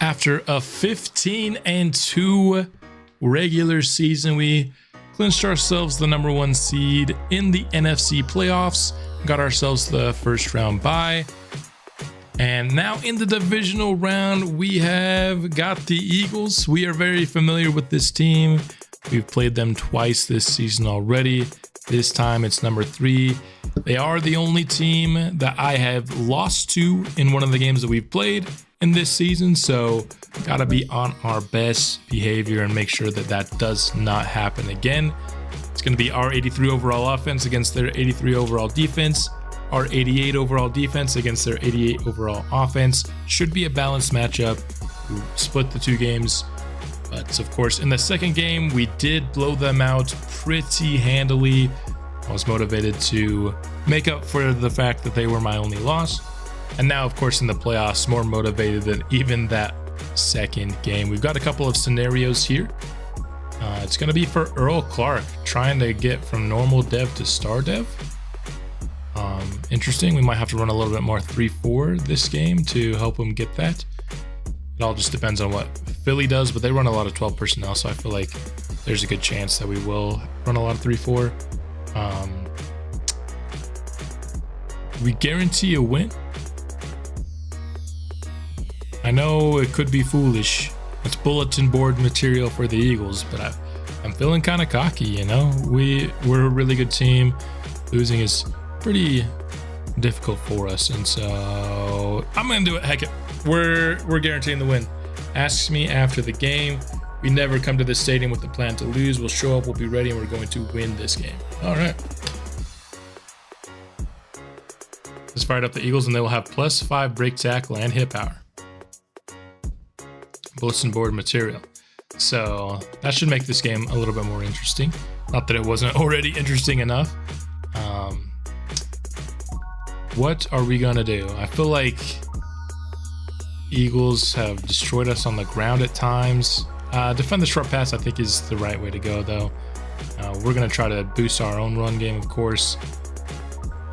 After a 15-2 regular season, we clinched ourselves the #1 seed in the NFC playoffs, got ourselves the first round bye. And now in the divisional round, we have got the Eagles. We are very familiar with this team. We've played them twice this season already. This time it's number 3. They are the only team that I have lost to in one of the games that we've played in this season. So gotta be on our best behavior and make sure that that does not happen again. It's gonna be our 83 overall offense against their 83 overall defense. Our 88 overall defense against their 88 overall offense. Should be a balanced matchup. We split the 2 games. But of course, in the second game, we did blow them out pretty handily. I was motivated to make up for the fact that they were my only loss. And now, of course, in the playoffs, more motivated than even that second game. We've got a couple of scenarios here. It's going to be for Earl Clark, trying to get from normal dev to star dev. Interesting. We might have to run a little bit more 3-4 this game to help him get that. It all just depends on what Philly does, but they run a lot of 12 personnel, so I feel like there's a good chance that we will run a lot of 3-4. We guarantee a win. I know it could be foolish. It's bulletin board material for the Eagles, but I'm feeling kind of cocky, you know? We're a really good team. Losing is pretty difficult for us, and so I'm gonna do it. Heck it. We're guaranteeing the win. Asks me after the game. We never come to this stadium with the plan to lose. We'll show up, we'll be ready, and we're going to win this game. All right. Let's fire up the Eagles, and they will have +5 break tackle and hit power. Bulletin board material. So that should make this game a little bit more interesting. Not that it wasn't already interesting enough. What are we gonna do? I feel like Eagles have destroyed us on the ground at times. Defend the short pass, I think, is the right way to go, though. We're gonna try to boost our own run game, of course.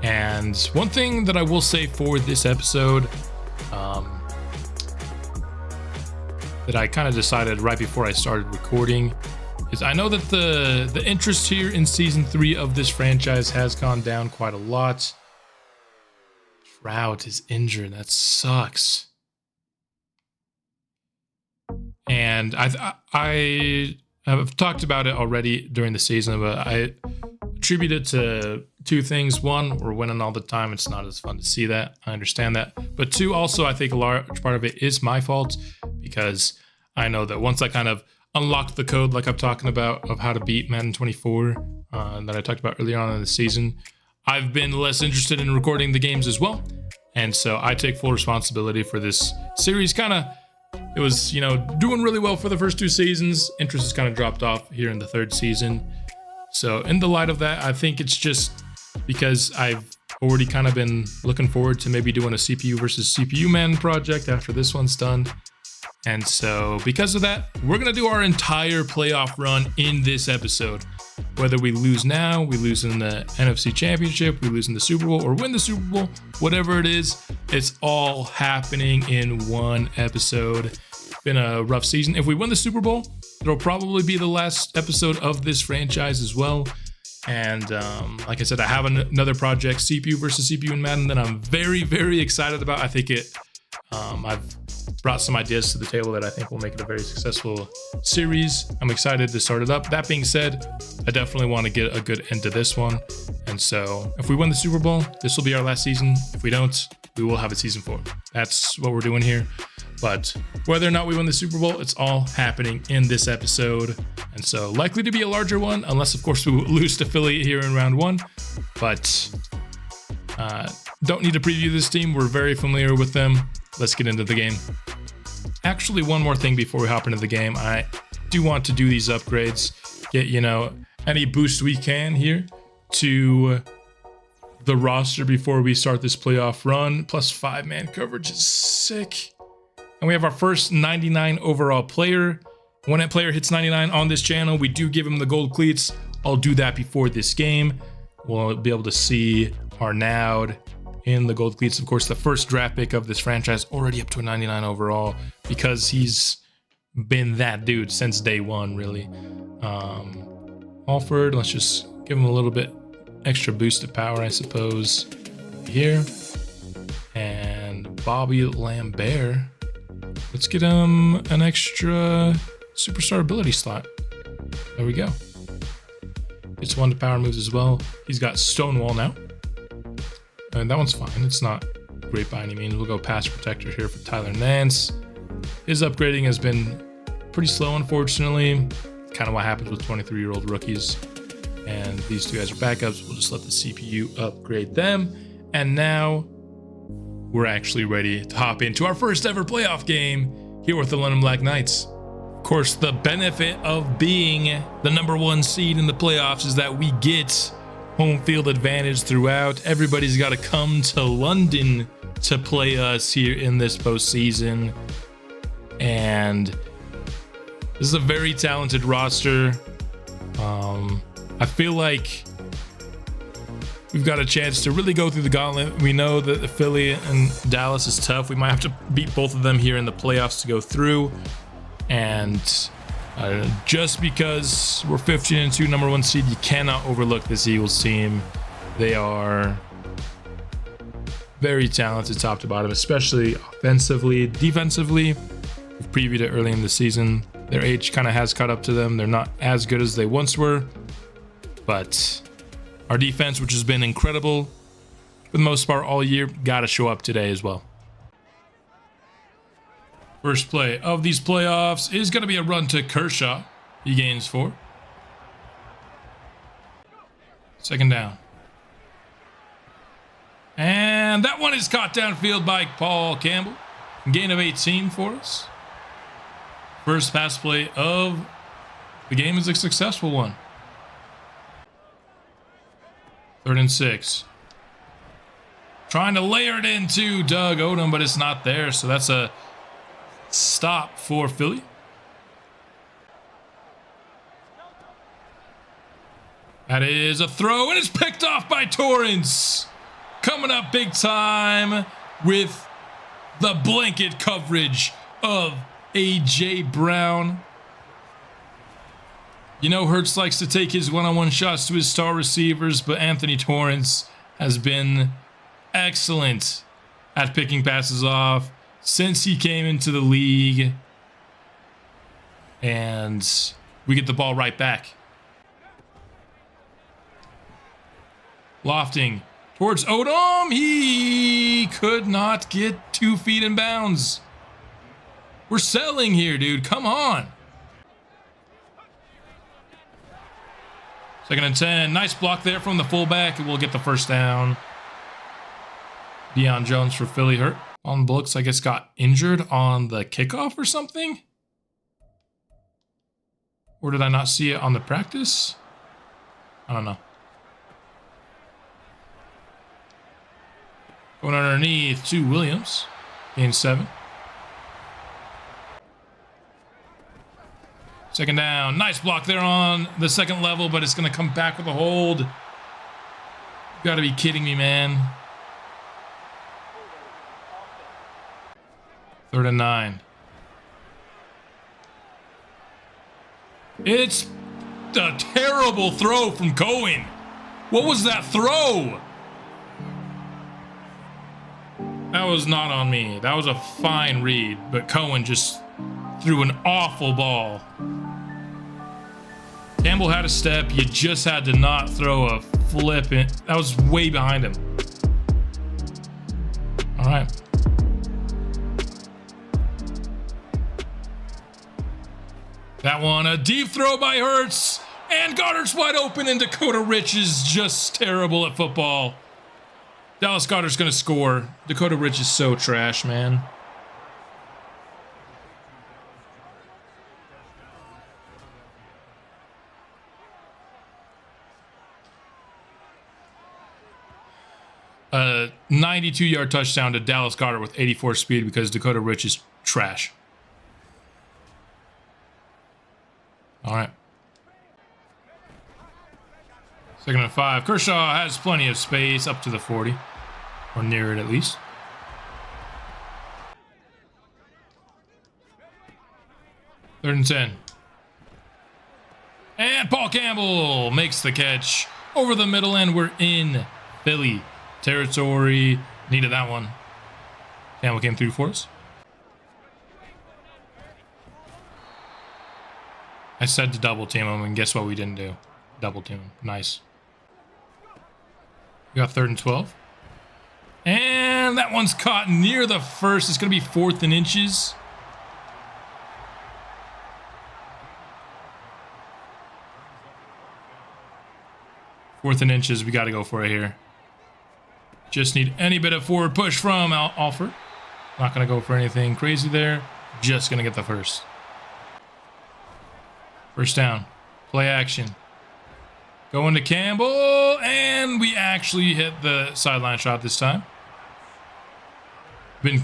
And one thing that I will say for this episode, that I kind of decided right before I started recording, is I know that the interest here in season 3 of this franchise has gone down quite a lot. Trout is injured. That sucks. And I have talked about it already during the season, but I attribute it to 2 things. 1, we're winning all the time. It's not as fun to see that. I understand that. But 2, also, I think a large part of it is my fault, because I know that once I kind of unlocked the code, like I'm talking about, of how to beat Madden 24 that I talked about earlier on in the season, I've been less interested in recording the games as well. And so I take full responsibility for this series. It was, doing really well for the first 2 seasons. Interest has kind of dropped off here in the 3rd season. So in the light of that, I think it's just because I've already kind of been looking forward to maybe doing a CPU versus CPU man project after this one's done. And so because of that, we're going to do our entire playoff run in this episode. Whether we lose now, we lose in the NFC Championship, we lose in the Super Bowl, or win the Super Bowl, whatever it is, it's all happening in one episode. It's been a rough season. If we win the Super Bowl, it'll probably be the last episode of this franchise as well. And like I said, I have another project, CPU versus CPU in Madden, that I'm very, very excited about. I think I've brought some ideas to the table that I think will make it a very successful series. I'm excited to start it up. That being said, I definitely want to get a good end to this one. And so if we win the Super Bowl, this will be our last season. If we don't, we will have a season 4. That's what we're doing here. But whether or not we win the Super Bowl, it's all happening in this episode. And so likely to be a larger one, unless of course we lose to Philly here in round 1. But don't need to preview this team. We're very familiar with them. Let's get into the game. Actually, one more thing before we hop into the game. I do want to do these upgrades, get, any boost we can here to the roster before we start this playoff run. +5 man coverage is sick. And we have our first 99 overall player. When a player hits 99 on this channel, we do give him the gold cleats. I'll do that before this game. We'll be able to see our Naud in the gold cleats. Of course, the first draft pick of this franchise, already up to a 99 overall, because he's been that dude since day one, really. Alford, let's just give him a little bit extra boost of power, I suppose, here. And Bobby Lambert, let's get him an extra superstar ability slot. There we go. Gets 1 to power moves as well. He's got Stonewall now. And that one's fine. It's not great by any means. We'll go pass protector here for Tyler Nance. His upgrading has been pretty slow, unfortunately. Kind of what happens with 23-year-old rookies. And these two guys are backups. We'll just let the CPU upgrade them. And now we're actually ready to hop into our first ever playoff game here with the London Black Knights. Of course, the benefit of being the #1 seed in the playoffs is that we get home field advantage throughout. Everybody's got to come to London to play us here in this postseason. And this is a very talented roster. I feel like we've got a chance to really go through the gauntlet. We know that the Philly and Dallas is tough. We might have to beat both of them here in the playoffs to go through. And just because we're 15-2 #1 seed, you cannot overlook this Eagles team. They are very talented top to bottom, especially offensively. Defensively, we've previewed it early in the season. Their age kind of has caught up to them. They're not as good as they once were, but our defense, which has been incredible for the most part all year, got to show up today as well. First play of these playoffs is going to be a run to Kershaw. He gains 4. Second down. And that one is caught downfield by Paul Campbell. Gain of 18 for us. First pass play of the game is a successful one. 3rd and 6. Trying to layer it into Doug Odom, but it's not there. So that's a stop for Philly. That is a throw, and it's picked off by Torrance. Coming up big time with the blanket coverage of A.J. Brown. You know, Hurts likes to take his one-on-one shots to his star receivers, but Anthony Torrance has been excellent at picking passes off since he came into the league. And we get the ball right back. Lofting towards Odom. He could not get 2 feet in bounds. We're selling here, dude. Come on. 2nd and 10. Nice block there from the fullback, and we'll get the first down. Deion Jones for Philly hurt on books. I guess got injured on the kickoff or something. Or did I not see it on the practice? I don't know. Going underneath to Williams. Gain 7. 2nd down. Nice block there on the second level, but it's going to come back with a hold. You got to be kidding me, man. 3rd and 9. It's a terrible throw from Cohen. What was that throw? That was not on me. That was a fine read, but Cohen just threw an awful ball. Campbell had a step. You just had to not throw a flip. That was way behind him. All right. That one, a deep throw by Hurts. And Goddard's wide open, and Dakota Rich is just terrible at football. Dallas Goedert's going to score. Dakota Rich is so trash, man. A 92-yard touchdown to Dallas Goedert with 84 speed because Dakota Rich is trash. All right. 2nd and 5. Kershaw has plenty of space up to the 40. or near it at least. Third and 10. And Paul Campbell makes the catch over the middle, and we're in Philly territory. Needed that one. Campbell came through for us. I said to double team him, and guess what we didn't do? Double team him. Nice. We got 3rd and 12. And that one's caught near the first. It's going to be 4th and inches. Fourth and inches, we got to go for it here. Just need any bit of forward push from Alford. Not going to go for anything crazy there. Just going to get the first. First down. Play action. Going to Campbell, and we actually hit the sideline shot this time.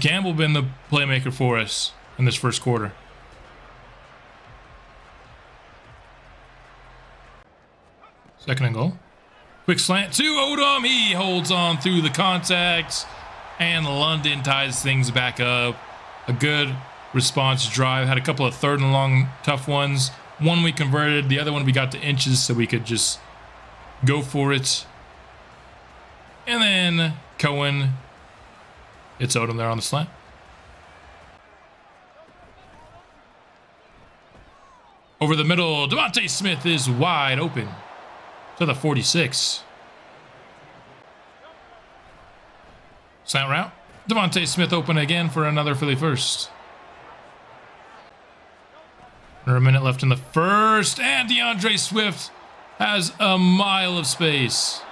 Campbell been the playmaker for us in this first quarter. Second and goal. Quick slant to Odom. He holds on through the contacts, and London ties things back up. A good response drive. Had a couple of 3rd and long tough ones. One we converted. The other one we got to inches so we could just go for it. And then Cohen hits Odom there on the slant. Over the middle, Devontae Smith is wide open to the 46. Slant route. Devontae Smith open again for another Philly first. Under a minute left in the first, and DeAndre Swift has a mile of space.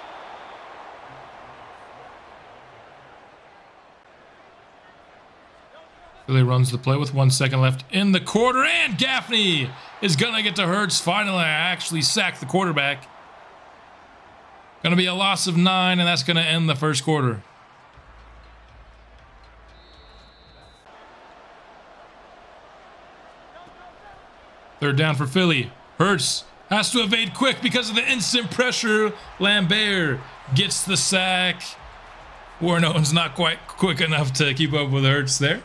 Philly runs the play with 1 second left in the quarter, and Gaffney is going to get to Hurts. Finally, actually sacked the quarterback. Going to be a loss of 9, and that's going to end the first quarter. Third down for Philly. Hurts has to evade quick because of the instant pressure. Lambert gets the sack. Warren Owen's not quite quick enough to keep up with Hurts there.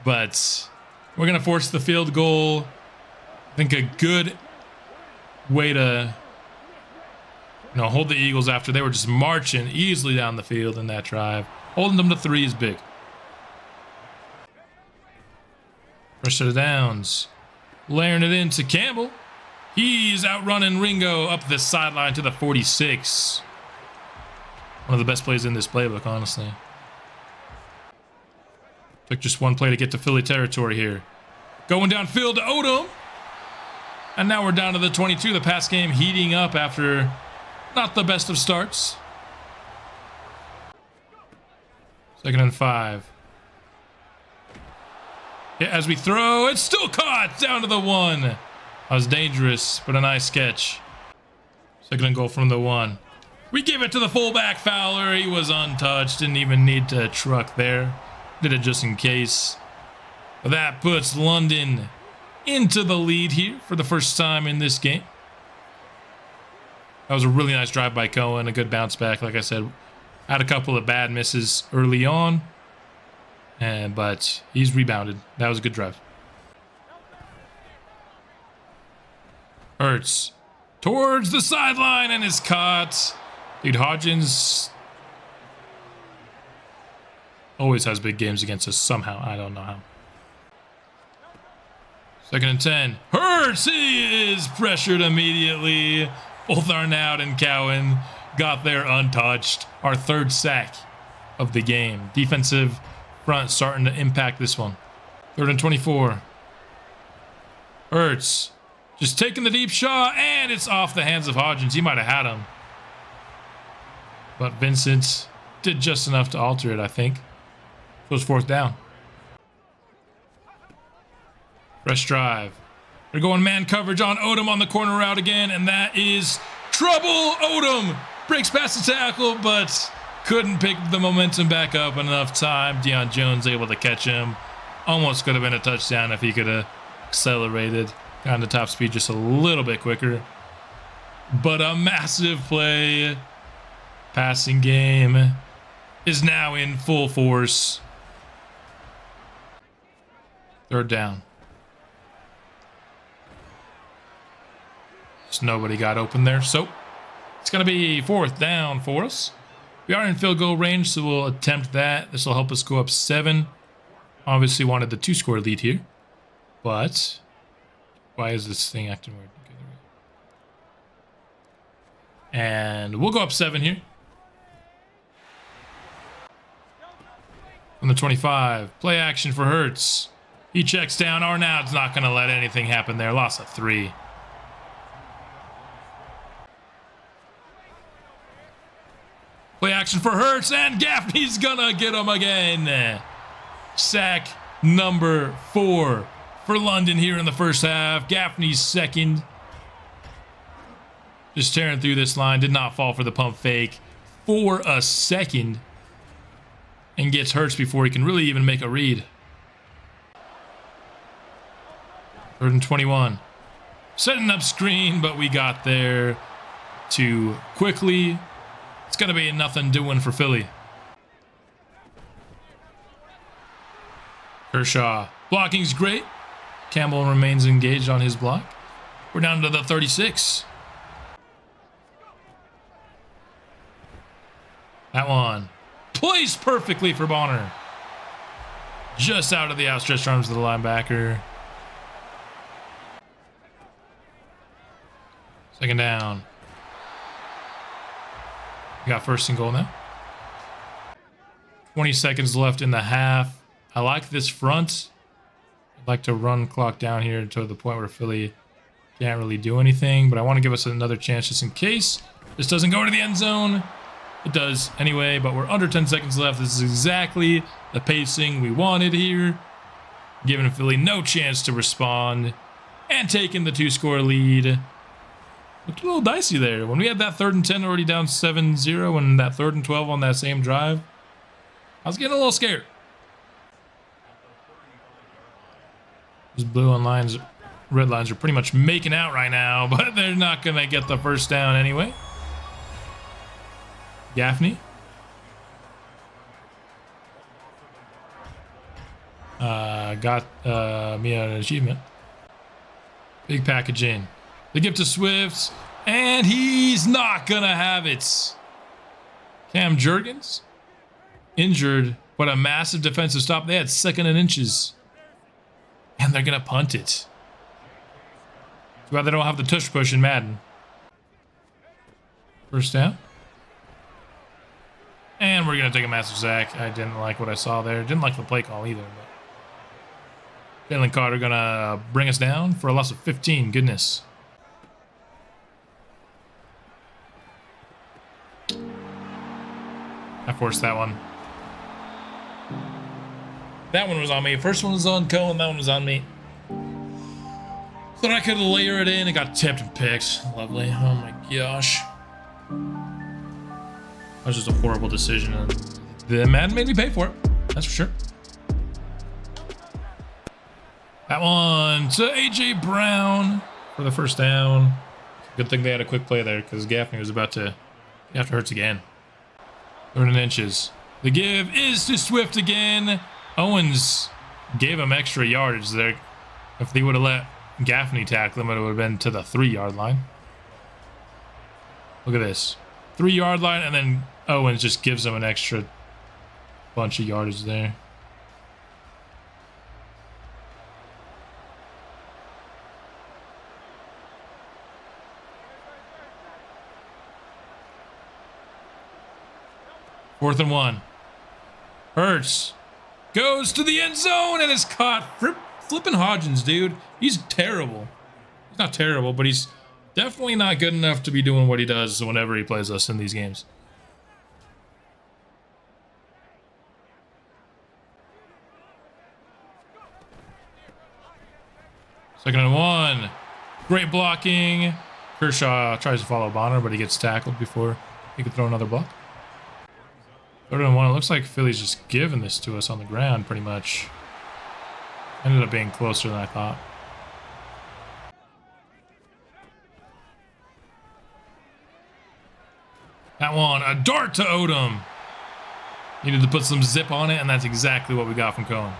But we're going to force the field goal. I think a good way to hold the Eagles after they were just marching easily down the field in that drive. Holding them to 3 is big. First set of downs. Layering it into Campbell. He's outrunning Ringo up the sideline to the 46. One of the best plays in this playbook, honestly. Took just one play to get to Philly territory here. Going downfield to Odom. And now we're down to the 22. The pass game heating up after not the best of starts. 2nd and 5. Yeah, as we throw, it's still caught down to the 1. That was dangerous, but a nice catch. 2nd and goal from the 1. We give it to the fullback, Fowler. He was untouched. Didn't even need to truck there. Did it just in case. But that puts London into the lead here for the first time in this game. That was a really nice drive by Cohen. A good bounce back. Like I said, had a couple of bad misses early on. But he's rebounded. That was a good drive. Hurts towards the sideline and is caught. Dude, Hodgins always has big games against us somehow. I don't know how. 2nd and 10. Hurts, he is pressured immediately. Both Arnaud and Cowan got there untouched. Our 3rd sack of the game. Defensive front starting to impact this one. 3rd and 24. Hurts just taking the deep shot, and it's off the hands of Hodgins. He might have had him. But Vincent did just enough to alter it, I think. So it's 4th down. Fresh drive. They're going man coverage on Odom on the corner route again, and that is trouble. Odom breaks past the tackle, but couldn't pick the momentum back up in enough time. Deion Jones able to catch him. Almost could have been a touchdown if he could have accelerated. Got into top speed just a little bit quicker. But a massive play. Passing game. is now in full force. Third down. Just nobody got open there, so it's going to be fourth down for us. We are in field goal range, so we'll attempt that. This will help us go up 7. Obviously wanted the 2-score lead here, but why is this thing acting weird? Okay, and we'll go up 7 here. On the 25, play action for Hurts. He checks down. Arnaud's not going to let anything happen there. Loss of 3. Play action for Hurts, and Gaffney's gonna get him again. Sack number 4 for London here in the first half. Gaffney's second. Just tearing through this line. Did not fall for the pump fake for a second. And gets Hurts before he can really even make a read. 3rd and 21. Setting up screen, but we got there too quickly. It's going to be nothing doing for Philly. Kershaw. Blocking's great. Campbell remains engaged on his block. We're down to the 36. That one. Placed perfectly for Bonner. Just out of the outstretched arms of the linebacker. Second down. We got 1st and goal now. 20 seconds left in the half. I like this front. I'd like to run clock down here to the point where Philly can't really do anything, but I want to give us another chance just in case this doesn't go to the end zone. It does anyway, but we're under 10 seconds left. This is exactly the pacing we wanted here. Giving Philly no chance to respond and taking the 2-score lead. Looked a little dicey there. When we had that 3rd and 10 already down 7-0 and that 3rd and 12 on that same drive, I was getting a little scared. These blue and lines, red lines are pretty much making out right now, but they're not going to get the 1st down anyway. Gaffney. Got me an achievement. Big package in. They give to Swift, and he's not going to have it. Cam Jurgens, injured, but a massive defensive stop. They had 2nd and inches. And they're going to punt it. Too bad they don't have the tush push in Madden. 1st down. And we're going to take a massive sack. I didn't like what I saw there. Didn't like the play call either. But Jalen Carter going to bring us down for a loss of 15. Goodness. I forced that one. That one was on me. First one was on Cohen. That one was on me. Thought I could layer it in. It got tipped and picked. Lovely. Oh my gosh. That was just a horrible decision. The Madden made me pay for it. That's for sure. That one to A.J. Brown for the 1st down. Good thing they had a quick play there because Gaffney was about to get after Hurts again. 3rd and inches. The give is to Swift again. Owens gave him extra yardage there. If they would have let Gaffney tackle him, it would have been to the 3-yard line. Look at this. 3-yard line, and then Owens just gives him an extra bunch of yardage there. Fourth and 1. Hurts goes to the end zone and is caught. Flipping Hodgins, dude. He's terrible. He's not terrible, but he's definitely not good enough to be doing what he does whenever he plays us in these games. Second and 1. Great blocking. Kershaw tries to follow Bonner, but he gets tackled before he could throw another block. 3rd and 1. It looks like Philly's just giving this to us on the ground, pretty much. Ended up being closer than I thought. That one, a dart to Odom. Needed to put some zip on it, and that's exactly what we got from Cohen.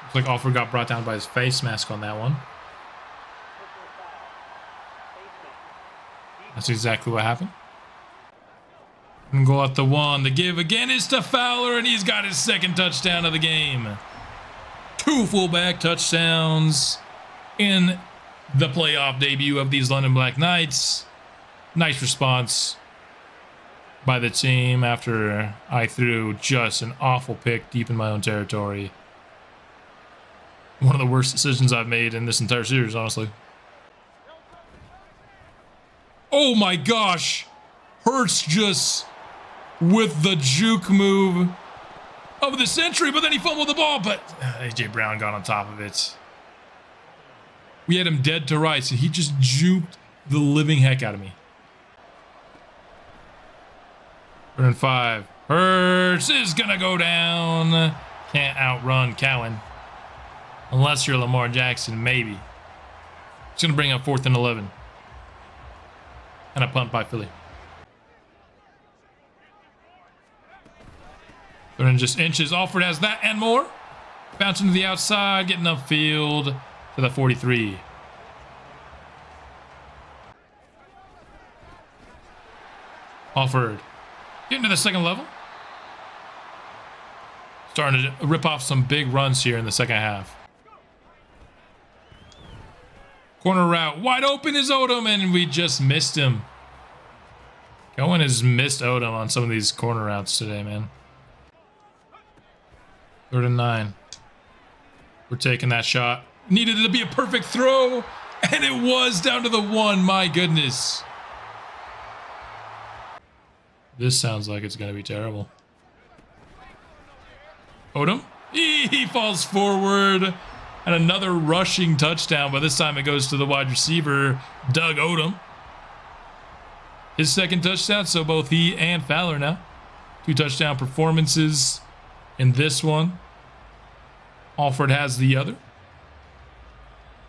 Looks like Alford got brought down by his face mask on that one. That's exactly what happened. And go out the one. The give again is to Fowler, and he's got his second touchdown of the game. 2 fullback touchdowns in the playoff debut of these London Black Knights. Nice response by the team after I threw just an awful pick deep in my own territory. One of the worst decisions I've made in this entire series, honestly. Oh my gosh! Hurts just with the juke move of the century, but then he fumbled the ball, but A.J. Brown got on top of it. We had him dead to rights, and he just juked the living heck out of me. 3rd and 5. Hurts is gonna go down. Can't outrun Cowan. Unless you're Lamar Jackson, maybe. It's gonna bring up 4th and 11. And a punt by Philly. 3rd and just inches. Alford has that and more. Bouncing to the outside, getting upfield to the 43. Alford getting to the second level. Starting to rip off some big runs here in the second half. Corner route. Wide open is Odom, and we just missed him. Cohen has missed Odom on some of these corner routes today, man. 3rd and 9. We're taking that shot. Needed it to be a perfect throw, and it was down to the 1. My goodness. This sounds like it's going to be terrible. Odom. He falls forward. And another rushing touchdown, but this time it goes to the wide receiver, Doug Odom. His second touchdown, so both he and Fowler now. 2 touchdown performances in this one. Alford has the other.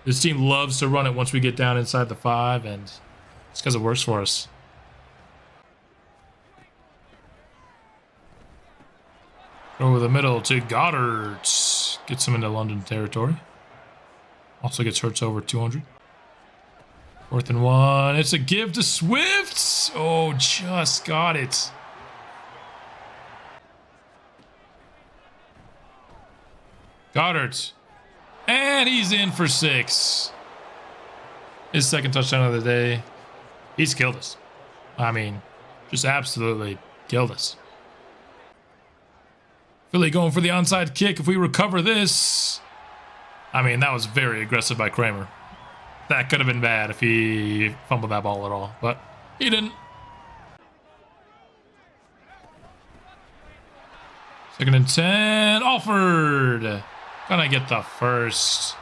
This team loves to run it once we get down inside the 5, and it's because it works for us. Over the middle to Goddard. Gets him into London territory. Also gets Hurts over 200. 4th and 1. It's a give to Swift. Oh, just got it. Goddard. And he's in for 6. His second touchdown of the day. He's killed us. I mean, just absolutely killed us. Philly going for the onside kick. If we recover this, I mean, that was very aggressive by Kramer. That could have been bad if he fumbled that ball at all, but he didn't. 2nd and 10. Alford gonna get the first.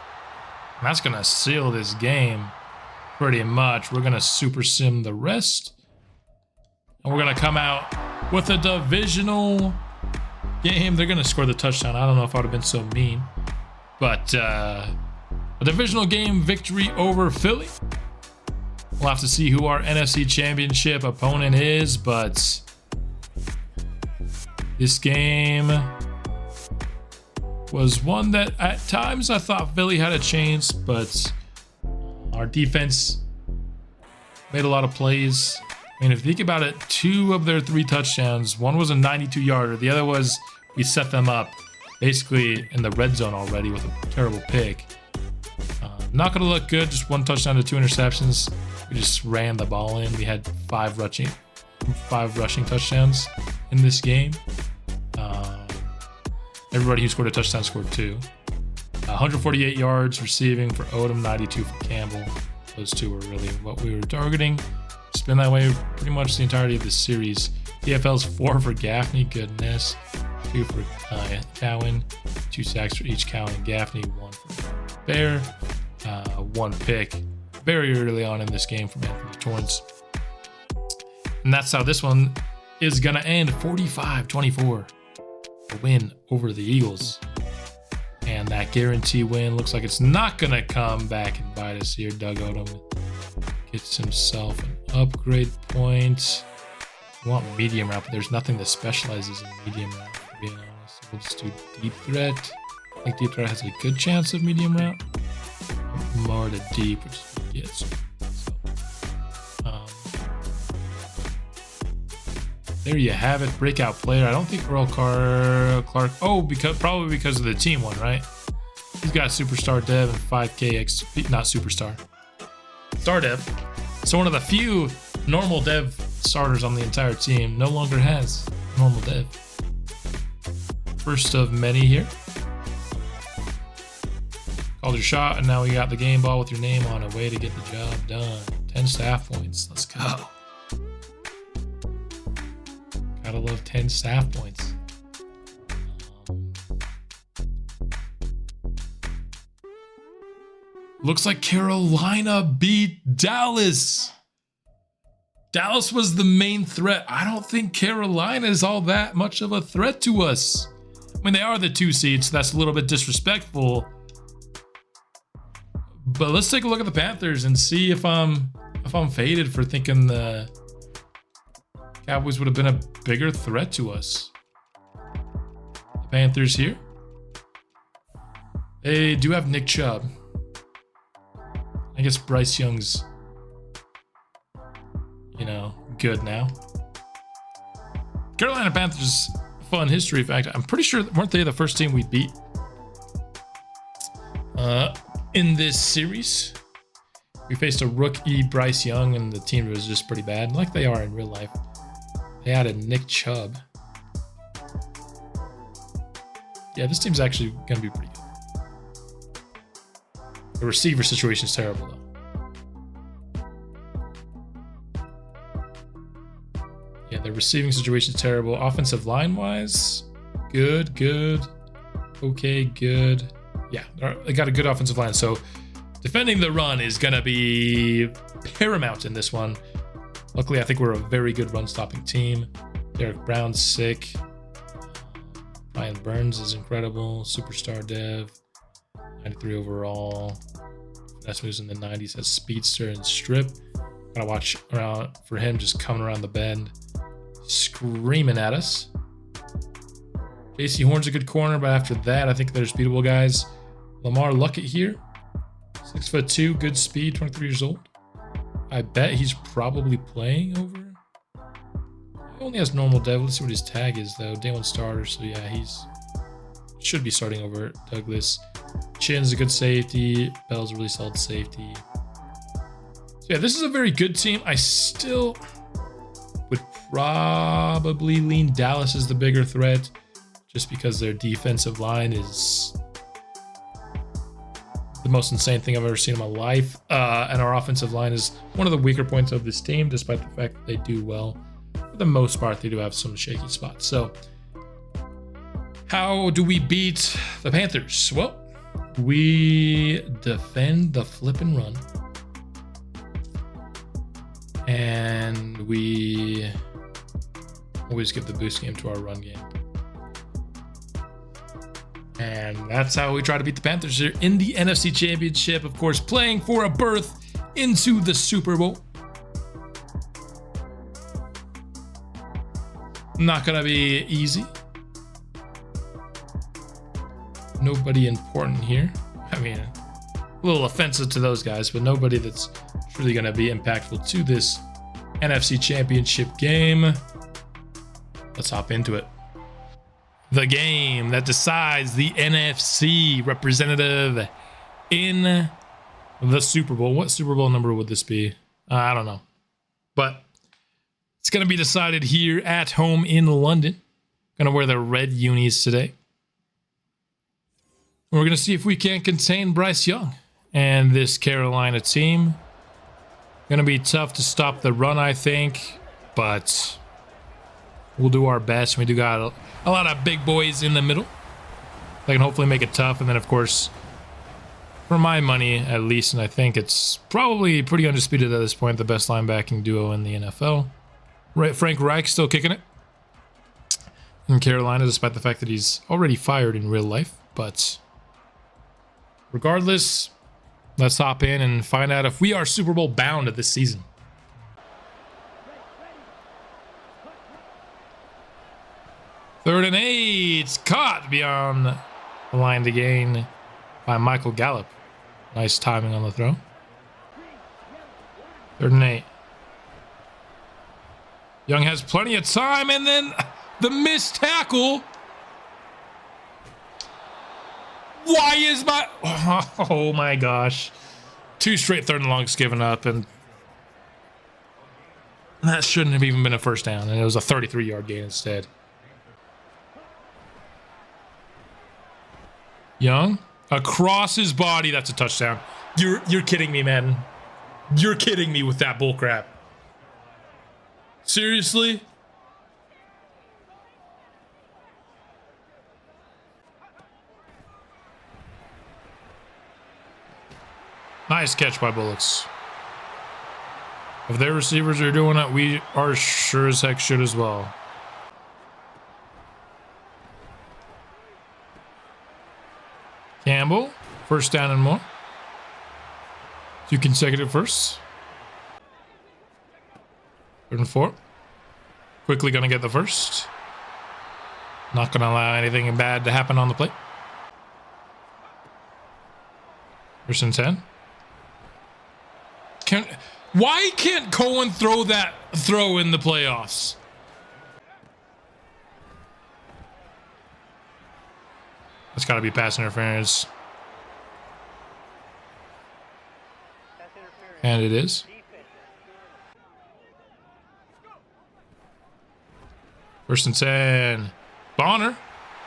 And that's gonna seal this game pretty much. We're gonna super sim the rest, and we're gonna come out with a divisional game. They're gonna score the touchdown. I don't know if I would have been so mean, but a divisional game victory over Philly. We'll have to see who our NFC Championship opponent is, but this game was one that at times I thought Philly had a chance, but our defense made a lot of plays. I mean, if you think about it, 2 of their 3 touchdowns, one was a 92-yarder, the other was we set them up basically in the red zone already with a terrible pick. Not going to look good, just 1 touchdown to 2 interceptions. We just ran the ball in. We had 5 rushing touchdowns in this game. Everybody who scored a touchdown scored 2. 148 yards receiving for Odom, 92 for Campbell. Those 2 were really what we were targeting. It's been that way pretty much the entirety of this series. DFL's 4 for Gaffney, goodness. 2 for Cowan. 2 sacks for each Cowan and Gaffney. 1 for Bear. 1 pick very early on in this game from Anthony Torrance. And that's how this one is going to end. 45-24. A win over the Eagles. And that guarantee win looks like it's not going to come back and bite us here. Doug Odom gets himself an upgrade point. We want medium route, but there's nothing that specializes in medium route, to be honest. We'll just do deep threat. I think deep threat has a good chance of medium route. More to deep, which is good. So, there you have it. Breakout player. I don't think Earl Clark. Oh, probably because of the team one, right? He's got superstar dev and 5k XP. Not superstar. Star dev. So one of the few normal dev starters on the entire team no longer has normal dev. First of many here. Called your shot, and now we got the game ball with your name on it. Way to get the job done. 10 staff points. Let's go. Gotta love 10 staff points. Looks like Carolina beat Dallas. Dallas was the main threat. I don't think Carolina is all that much of a threat to us. I mean, they are the 2 seeds, so that's a little bit disrespectful. But let's take a look at the Panthers and see if I'm faded for thinking the Cowboys would have been a bigger threat to us. The Panthers here. They do have Nick Chubb. I guess Bryce Young's, good now. Carolina Panthers, fun history fact. I'm pretty sure, weren't they the first team we beat in this series? We faced a rookie Bryce Young, and the team was just pretty bad, like they are in real life. They added Nick Chubb. Yeah, this team's actually going to be pretty good. The receiver situation is terrible, though. Yeah, the receiving situation is terrible. Offensive line-wise, good. Okay, good. Yeah, they got a good offensive line, so defending the run is going to be paramount in this one. Luckily, I think we're a very good run-stopping team. Derek Brown's sick. Brian Burns is incredible. Superstar dev. 93 overall. Finesse moves in the 90s. Has speedster and strip. Gotta watch around for him just coming around the bend, screaming at us. JC Horn's a good corner, but after that, I think there's beatable guys. Lamar Luckett here. 6'2", good speed, 23 years old. I bet he's probably playing over. He only has normal dev. Let's see what his tag is, though. Day 1 starter, so yeah, he's should be starting over Douglas. Chin's a good safety. Bell's a really solid safety. So yeah, this is a very good team. I still would probably lean Dallas as the bigger threat, just because their defensive line is the most insane thing I've ever seen in my life. And our offensive line is one of the weaker points of this team, despite the fact that they do well. For the most part, they do have some shaky spots. So how do we beat the Panthers? Well, we defend the flip and run. And we always give the boost game to our run game. And that's how we try to beat the Panthers here in the NFC Championship. Of course, playing for a berth into the Super Bowl. Not going to be easy. Nobody important here. I mean, a little offensive to those guys, but nobody that's truly going to be impactful to this NFC Championship game. Let's hop into it. The game that decides the NFC representative in the Super Bowl. What Super Bowl number would this be? I don't know. But it's going to be decided here at home in London. Going to wear the red unis today. We're going to see if we can contain Bryce Young and this Carolina team. Going to be tough to stop the run, I think, but we'll do our best. We do got a lot of big boys in the middle that can hopefully make it tough. And then, of course, for my money, at least, and I think it's probably pretty undisputed at this point, the best linebacking duo in the NFL. Frank Reich still kicking it in Carolina, despite the fact that he's already fired in real life. But regardless, let's hop in and find out if we are Super Bowl bound this season. 3rd and 8. Caught beyond the line to gain by Michael Gallup. Nice timing on the throw. 3rd and 8. Young has plenty of time, and then the missed tackle. Why is my... Oh, my gosh. 2 straight 3rd and longs given up, and that shouldn't have even been a first down, and it was a 33-yard gain instead. Young, across his body. That's a touchdown. You're kidding me, man. You're kidding me with that bullcrap. Seriously? Nice catch by Bullocks. If their receivers are doing it, we are sure as heck should as well. Campbell, 1st down and more. 2 consecutive firsts. 3rd and 4. Quickly gonna get the first. Not gonna allow anything bad to happen on the play. 1st and 10. Why can't Cohen throw that throw in the playoffs? That's got to be pass interference. And it is. 1st and 10. Bonner.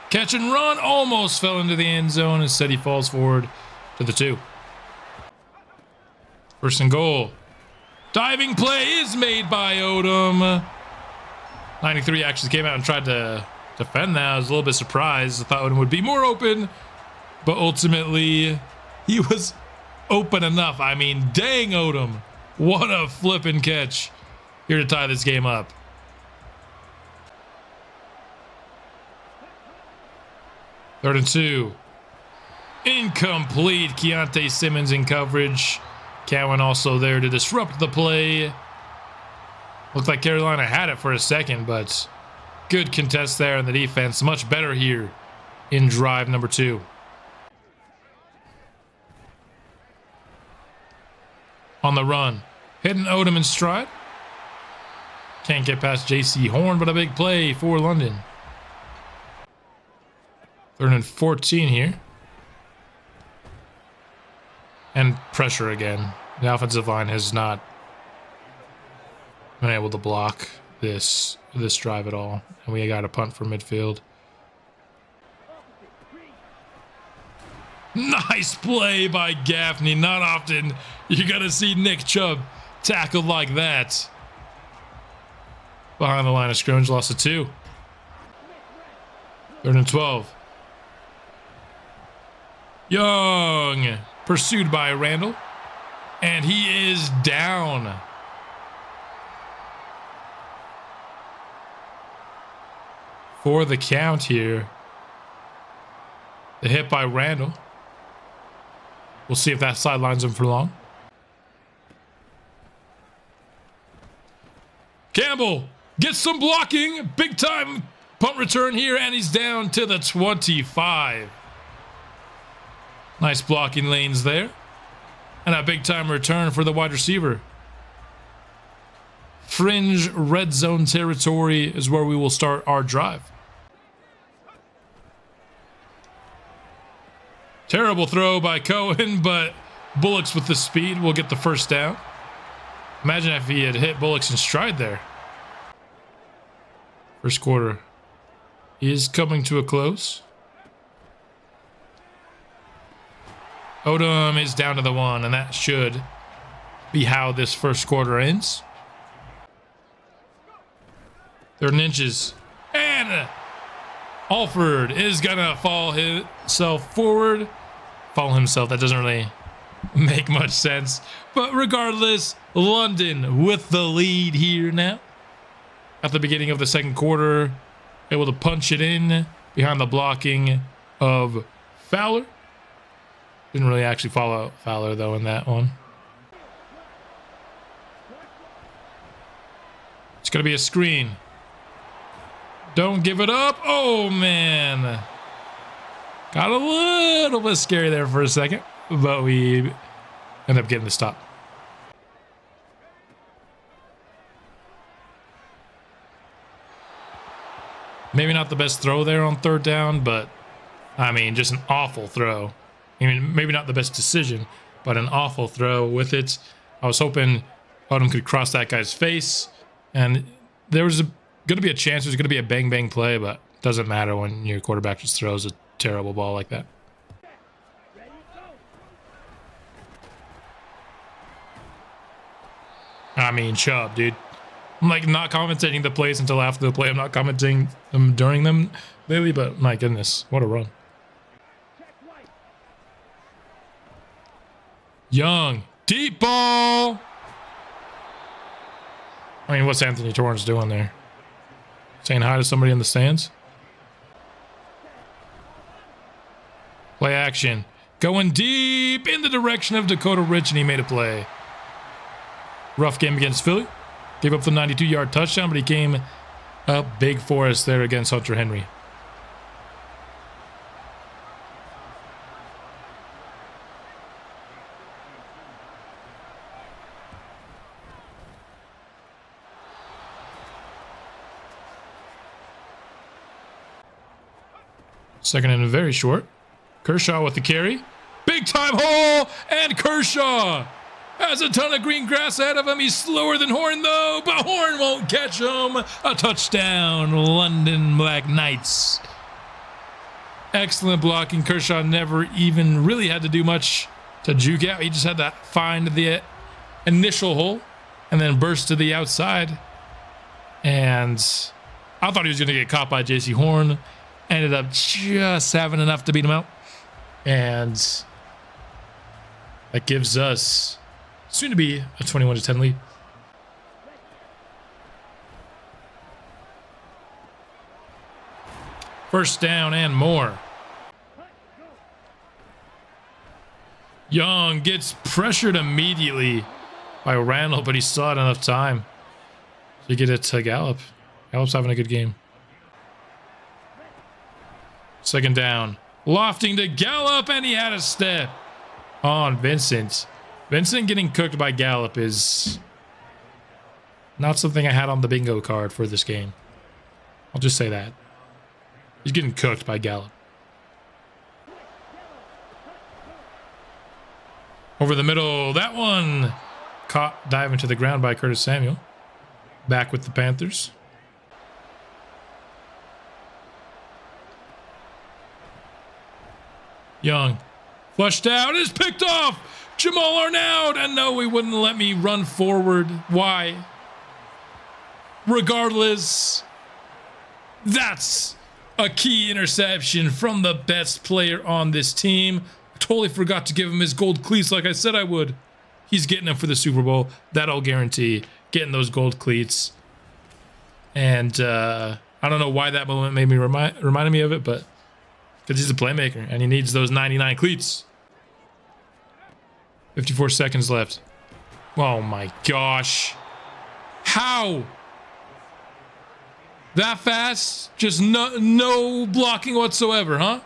Catch and run. Almost fell into the end zone. Instead, he falls forward to the 2. 1st and goal. Diving play is made by Odom. 93 actually came out and tried to defend that. I was a little bit surprised. I thought Odom would be more open, but ultimately he was open enough. I mean, dang, Odom. What a flipping catch here to tie this game up. Third and 2. Incomplete. Keontae Simmons in coverage. Cowan also there to disrupt the play. Looked like Carolina had it for a second, but good contest there in the defense. Much better here in drive number 2. On the run. Hitting Odom in stride. Can't get past J.C. Horn, but a big play for London. 3rd and 14 here. And pressure again. The offensive line has not been able to block this drive at all. And we got a punt for midfield. Nice play by Gaffney. Not often you're going to see Nick Chubb tackled like that. Behind the line of scrimmage, loss of 2. 3rd and 12. Young, pursued by Randall. And he is down. For the count here. The hit by Randall. We'll see if that sidelines him for long. Campbell gets some blocking. Big time punt return here, and he's down to the 25. Nice blocking lanes there. And a big time return for the wide receiver. Fringe red zone territory is where we will start our drive. Terrible throw by Cohen, but Bullocks with the speed will get the first down. Imagine if he had hit Bullocks in stride there. First quarter is coming to a close. Odom is down to the 1, and that should be how this first quarter ends. 3rd and inches. And Alford is going to fall himself forward. Fall himself. That doesn't really make much sense. But regardless, London with the lead here now. At the beginning of the second quarter, able to punch it in behind the blocking of Fowler. Didn't really actually follow Fowler, though, in that one. It's going to be a screen. Don't give it up. Oh, man. Got a little bit scary there for a second, but we end up getting the stop. Maybe not the best throw there on third down, but I mean, just an awful throw. I mean, maybe not the best decision, but an awful throw with it. I was hoping Odom could cross that guy's face, and there was going to be a chance. There's going to be a bang-bang play, but it doesn't matter when your quarterback just throws a terrible ball like that. I mean, Chubb, dude. I'm like not commentating the plays until after the play. I'm not commenting them during them lately, but my goodness, what a run. Young, deep ball. I mean, what's Anthony Torrance doing there? Saying hi to somebody in the stands? Play action. Going deep in the direction of Dakota Rich, and he made a play. Rough game against Philly. Gave up the 92-yard touchdown, but he came up big for us there against Hunter Henry. Second and very short. Kershaw with the carry. Big time hole, and Kershaw has a ton of green grass ahead of him. He's slower than Horn, though, but Horn won't catch him. A touchdown, London Black Knights. Excellent blocking. Kershaw never even really had to do much to juke out. He just had to find the initial hole and then burst to the outside. And I thought he was going to get caught by J.C. Horn. Ended up just having enough to beat him out. And that gives us soon to be a 21-10 lead. First down and more. Young gets pressured immediately by Randall, but he still had enough time to get it to Gallup. Gallup's having a good game. Second down. Lofting to Gallup, and he had a step on Vincent. Vincent getting cooked by Gallup is not something I had on the bingo card for this game. I'll just say that. He's getting cooked by Gallup. Over the middle, that one caught diving to the ground by Curtis Samuel. Back with the Panthers. Young, flushed out, is picked off. Jamal Arnaud, and no, he wouldn't let me run forward. Why? Regardless, that's a key interception from the best player on this team. I totally forgot to give him his gold cleats like I said I would. He's getting them for the Super Bowl. That I'll guarantee. Getting those gold cleats. And I don't know why that moment made me reminded me of it, but because he's a playmaker and he needs those 99 cleats. 54 seconds left. Oh my gosh. How? That fast? Just no blocking whatsoever, huh?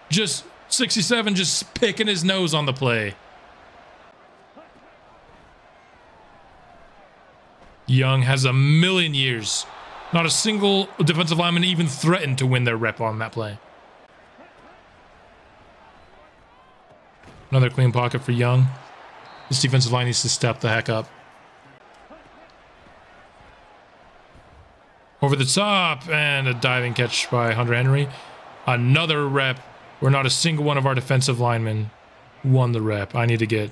Just 67 just picking his nose on the play. Young has a million years. Not a single defensive lineman even threatened to win their rep on that play. Another clean pocket for Young. This defensive line needs to step the heck up. Over the top, and a diving catch by Hunter Henry. Another rep where not a single one of our defensive linemen won the rep. I need to get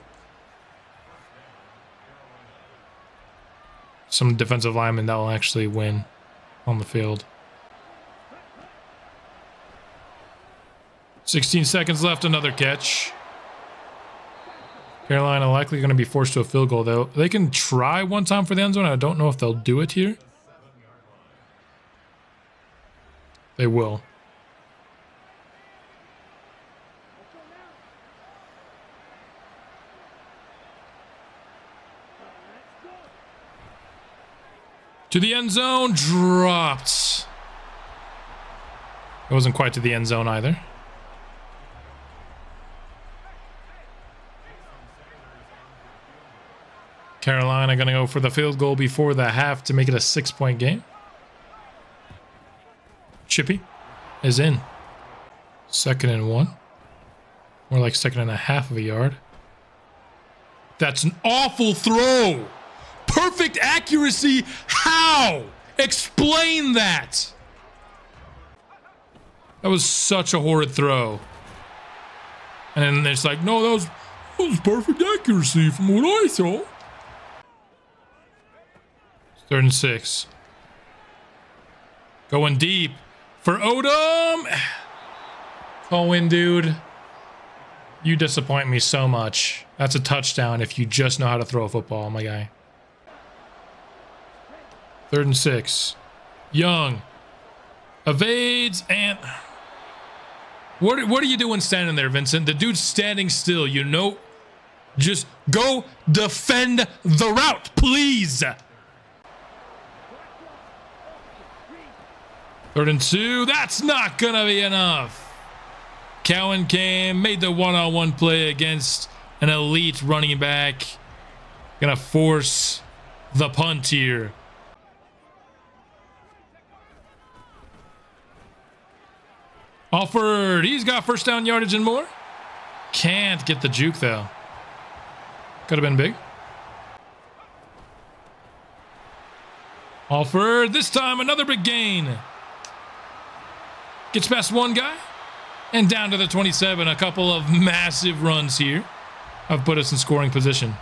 some defensive linemen that will actually win on the field. 16 seconds left, another catch. Carolina likely going to be forced to a field goal, though. They can try one time for the end zone. I don't know if they'll do it here. They will. To the end zone, dropped. It wasn't quite to the end zone either. Carolina going to go for the field goal before the half to make it a 6-point game. Chippy is in. 2nd and 1. More like 2.5 of a yard. That's an awful throw. Perfect accuracy. How? Explain that. That was such a horrid throw. And then it's like, no, that was perfect accuracy from what I saw. 3rd and 6. Going deep for Odom. Cohen, dude. You disappoint me so much. That's a touchdown if you just know how to throw a football, my guy. 3rd and 6. Young. Evades and... What are you doing standing there, Vincent? The dude's standing still, you know? Just go defend the route, please. 3rd and 2. That's not gonna be enough. Cowan came, made the one-on-one play against an elite running back. Gonna force the punt here. Alford, he's got first down yardage and more. Can't get the juke though. Could have been big. Alford, this time another big gain. Gets past one guy and down to the 27. A couple of massive runs here have put us in scoring position.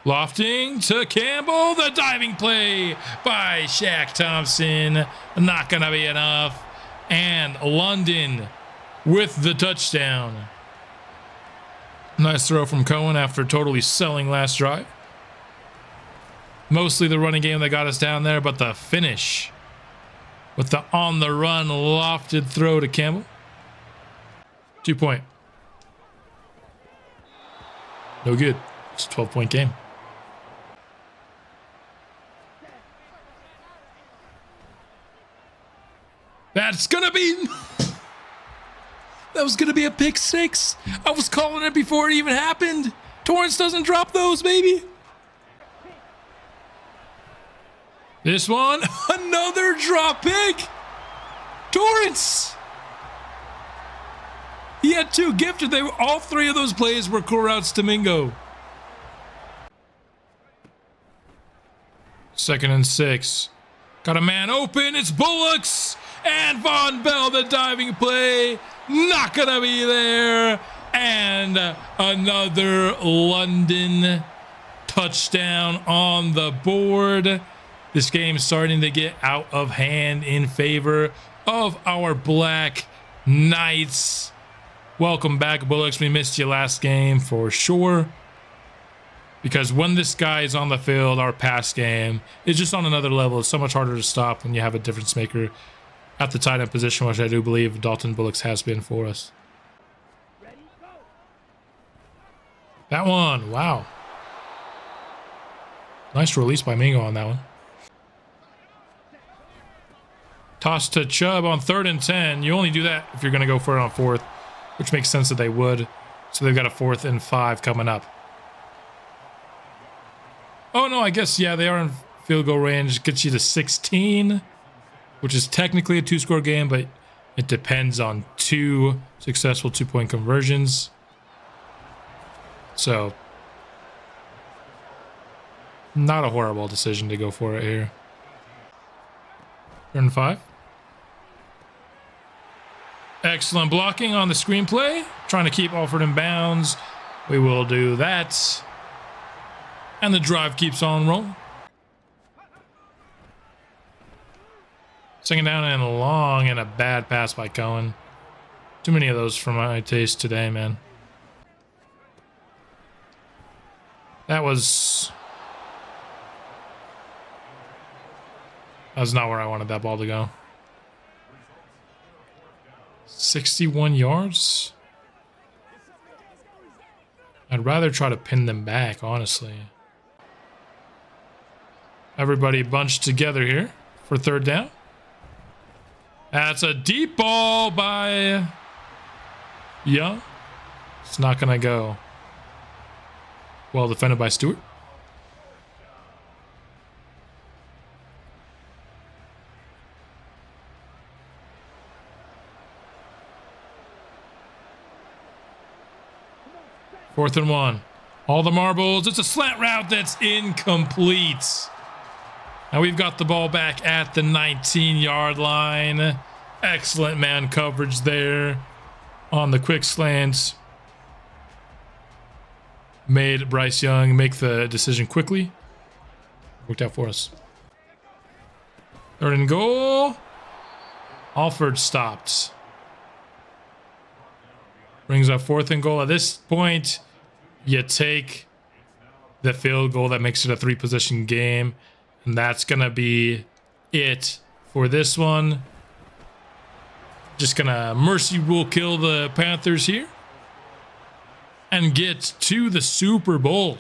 Lofting to Campbell. The diving play by Shaq Thompson. Not going to be enough. And London with the touchdown. Nice throw from Cohen after totally selling last drive. Mostly the running game that got us down there, but the finish with the on-the-run lofted throw to Campbell. 2-point. No good. It's a 12-point game. That's gonna be... That was gonna be a pick 6. I was calling it before it even happened. Torrance doesn't drop those, baby. This one, another drop pick. Torrance. He had 2 gifted. All 3 of those plays were core routes to Mingo. 2nd and 6. Got a man open. It's Bullocks. And Von Bell, the diving play. Not going to be there. And another London touchdown on the board. This game is starting to get out of hand in favor of our Black Knights. Welcome back, Bullocks. We missed you last game for sure. Because when this guy is on the field, our pass game is just on another level. It's so much harder to stop when you have a difference maker at the tight end position, which I do believe Dalton Bullocks has been for us. That one, wow. Nice release by Mingo on that one. Toss to Chubb on 3rd and 10. You only do that if you're going to go for it on 4th, which makes sense that they would. So they've got a 4th and 5 coming up. Oh, no, I guess, yeah, they are in field goal range. Gets you to 16, which is technically a 2-score game, but it depends on 2 successful 2-point conversions. So, not a horrible decision to go for it here. 3rd and 5. Excellent blocking on the screenplay. Trying to keep Alford in bounds. We will do that. And the drive keeps on rolling. 2nd down and long, and a bad pass by Cohen. Too many of those for my taste today, man. That was not where I wanted that ball to go. 61 yards? I I'd rather try to pin them back, honestly. Everybody bunched together here for third down. That's a deep ball by Young. It's not going to go. Well defended by Stewart. Fourth and 1. All the marbles. It's a slant route that's incomplete. Now we've got the ball back at the 19-yard line. Excellent man coverage there on the quick slants. Made Bryce Young make the decision quickly. Worked out for us. Third and goal. Alford stopped. Brings up fourth and goal. At this point, you take the field goal that makes it a 3-position game. And that's going to be it for this one. Just going to mercy rule kill the Panthers here. And get to the Super Bowl.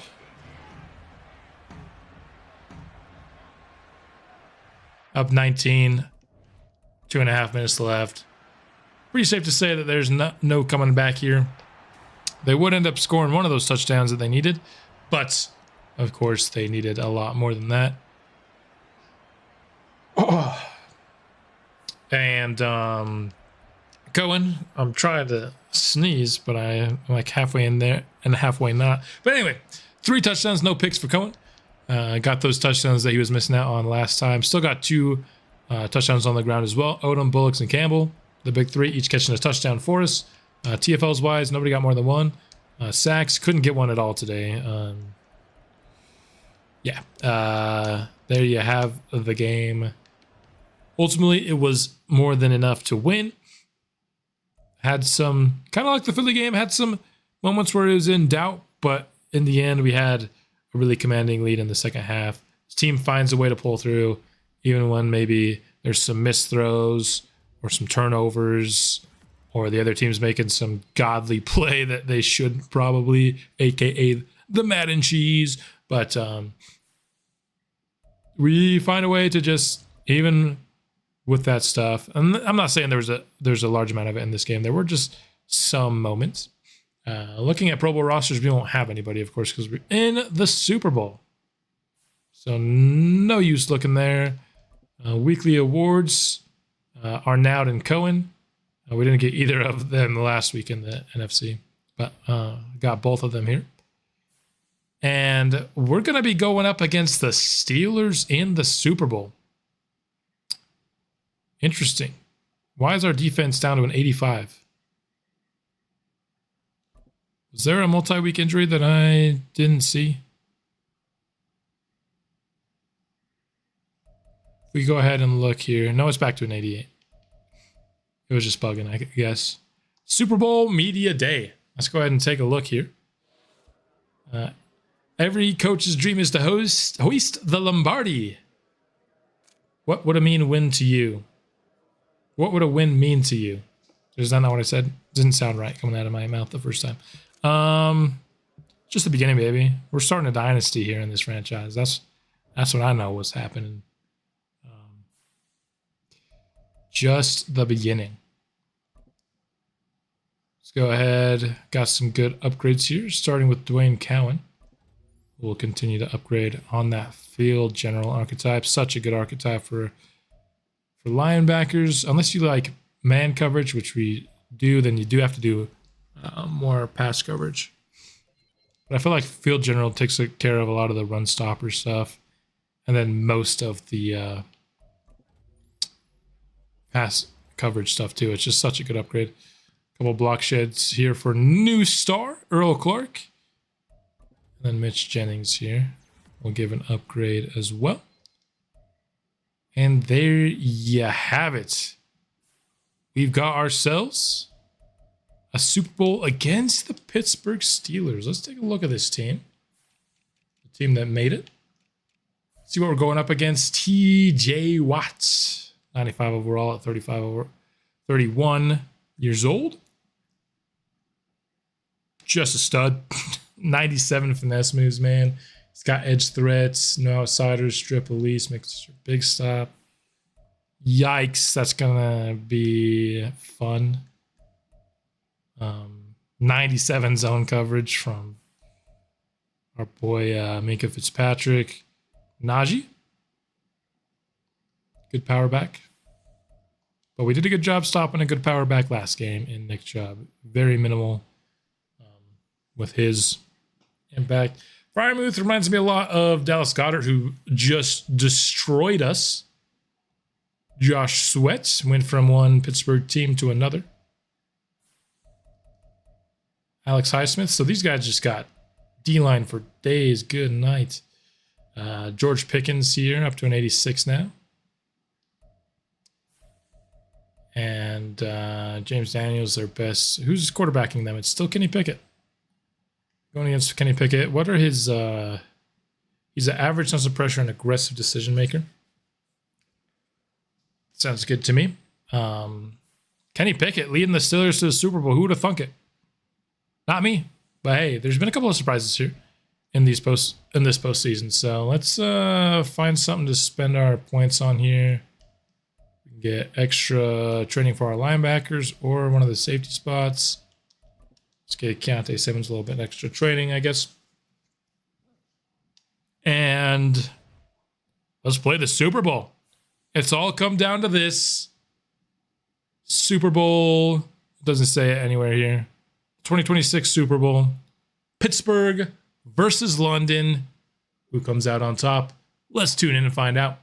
Up 19. 2.5 minutes left. Pretty safe to say that there's no coming back here. They would end up scoring one of those touchdowns that they needed. But, of course, they needed a lot more than that. And Cohen, I'm trying to sneeze, but I'm like halfway in there and halfway not. But anyway, 3 touchdowns, no picks for Cohen. Got those touchdowns that he was missing out on last time. Still got 2 touchdowns on the ground as well. Odom, Bullocks, and Campbell, the big 3, each catching a touchdown for us. TFLs wise, nobody got more than 1. Sacks, couldn't get one at all today. There you have the game. Ultimately, it was more than enough to win. Had some, kind of like the Philly game, had some moments where it was in doubt, but in the end, we had a really commanding lead in the second half. This team finds a way to pull through, even when maybe there's some missed throws or some turnovers, or the other team's making some godly play that they should probably, aka the Madden cheese. But we find a way to just, even with that stuff, and I'm not saying there's a large amount of it in this game. There were just some moments. Looking at Pro Bowl rosters, we won't have anybody, of course, because we're in the Super Bowl. So no use looking there. Weekly awards, Arnaud and Cohen. We didn't get either of them last week in the NFC, but got both of them here. And we're going to be going up against the Steelers in the Super Bowl. Interesting. Why is our defense down to an 85? Was there a multi-week injury that I didn't see? If we go ahead and look here. No, it's back to an 88. It was just bugging, I guess. Super Bowl Media Day. Let's go ahead and take a look here. Every coach's dream is to hoist the Lombardi. What would a mean win to you? What would a win mean to you? Is that not what I said? Didn't sound right coming out of my mouth the first time. Just the beginning, baby. We're starting a dynasty here in this franchise. That's what I know was happening. Just the beginning. Let's go ahead. Got some good upgrades here, starting with Dwayne Cowan. We'll continue to upgrade on that field general archetype. Such a good archetype for linebackers. Unless you like man coverage, which we do, then you do have to do more pass coverage. But I feel like field general takes care of a lot of the run stopper stuff, and then most of the pass coverage stuff too. It's just such a good upgrade. A couple block sheds here for new star Earl Clark. And then Mitch Jennings here. We'll give an upgrade as well. And there you have it. We've got ourselves a Super Bowl against the Pittsburgh Steelers. Let's take a look at this team. The team that made it. See what we're going up against. TJ Watts. 95 overall at 31 years old. just a stud. 97 finesse moves, man. He's got edge threats, no outsiders, strip police, makes a big stop. Yikes, that's gonna be fun. 97 zone coverage from our boy Minka Fitzpatrick. Najee, good power back. But we did a good job stopping a good power back last game in Nick Chubb. Very minimal with his impact. Fryermuth reminds me a lot of Dallas Goedert, who just destroyed us. Josh Sweat went from one Pittsburgh team to another. Alex Highsmith. So these guys just got D-line for days. Good night. George Pickens here, up to an 86 now. And James Daniels, their best. Who's quarterbacking them? It's still Kenny Pickett. Going against Kenny Pickett. What are his... he's an average sense of pressure and aggressive decision maker. Sounds good to me. Kenny Pickett leading the Steelers to the Super Bowl. Who would have thunk it? Not me. But hey, there's been a couple of surprises here in this postseason. So let's find something to spend our points on here. We can get extra training for our linebackers or one of the safety spots. Let's get Keontae Simmons a little bit extra training, I guess. And let's play the Super Bowl. It's all come down to this. Super Bowl. Doesn't say it anywhere here. 2026 Super Bowl. Pittsburgh versus London. Who comes out on top? Let's tune in and find out.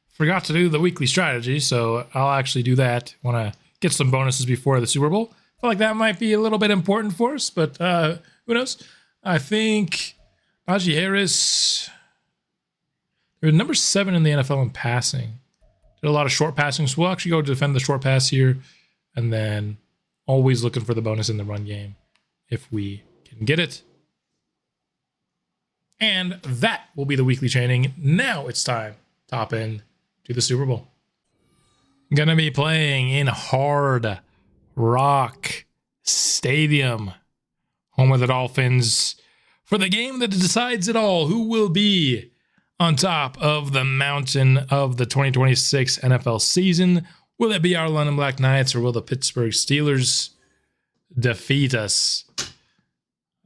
Forgot to do the weekly strategy, so I'll actually do that. Want to get some bonuses before the Super Bowl. Feel like that might be a little bit important for us, but who knows? I think Najee Harris, they're number 7 in the NFL in passing. Did a lot of short passing, so we'll actually go defend the short pass here, and then always looking for the bonus in the run game if we can get it. And that will be the weekly training. Now it's time to hop in to the Super Bowl. I'm gonna be playing in Hard Rock Stadium, home of the Dolphins, for the game that decides it all. Who will be on top of the mountain of the 2026 NFL season? Will it be our London Black Knights or will the Pittsburgh Steelers defeat us?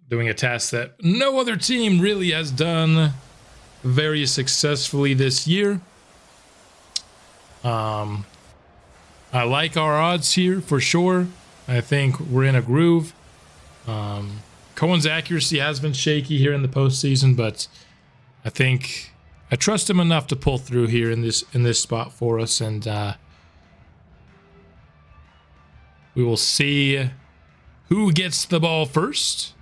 Doing a task that no other team really has done very successfully this year. I like our odds here for sure. I think we're in a groove. Cohen's accuracy has been shaky here in the postseason, but I think I trust him enough to pull through here in this spot for us, and we will see who gets the ball first.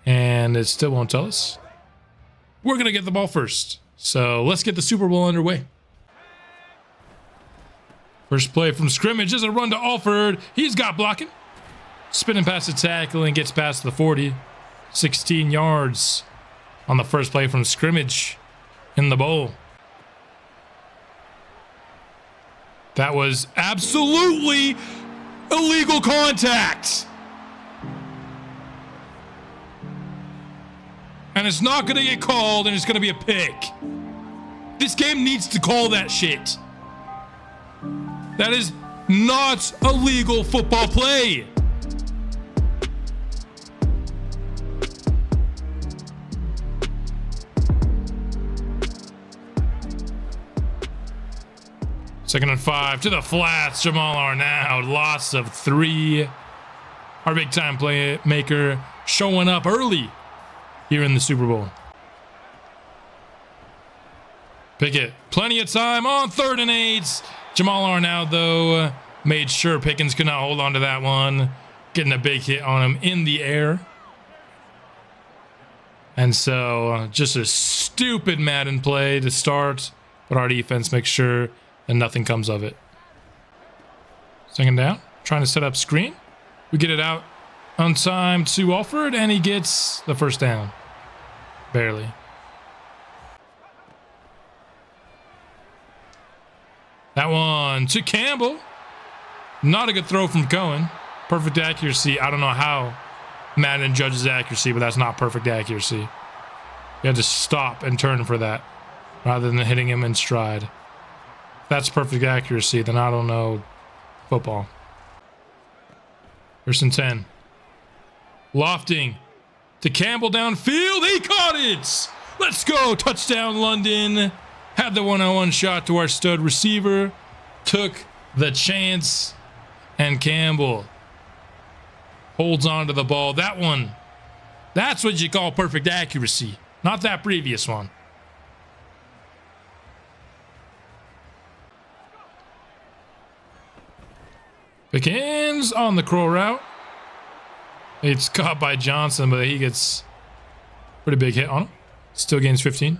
And it still won't tell us. We're going to get the ball first. So let's get the Super Bowl underway. First play from scrimmage is a run to Alford. He's got blocking. Spinning past the tackle and gets past the 40. 16 yards on the first play from scrimmage in the bowl. That was absolutely illegal contact. And it's not going to get called, and it's going to be a pick. This game needs to call that shit. That is not a legal football play. Second and 5 to the flats. Jamal Arnaud, loss of 3. Our big time playmaker showing up early here in the Super Bowl. Pickett, plenty of time on 3rd and 8. Jamal Arnaud, though, made sure Pickens could not hold on to that one, getting a big hit on him in the air. And so, just a stupid Madden play to start, but our defense makes sure that nothing comes of it. Second down, trying to set up screen. We get it out on time to Alford, and he gets the first down. Barely. That one to Campbell. Not a good throw from Cohen. Perfect accuracy. I don't know how Madden judges accuracy, but that's not perfect accuracy. You had to stop and turn for that rather than hitting him in stride. If that's perfect accuracy, then I don't know football. 1st and 10. Lofting to Campbell downfield. He caught it. Let's go. Touchdown, London. Had the 1-on-1 shot to our stud receiver. Took the chance. And Campbell holds on to the ball. That one, that's what you call perfect accuracy. Not that previous one. Pickens on the crow route. It's caught by Johnson, but he gets a pretty big hit on him. Still gains 15.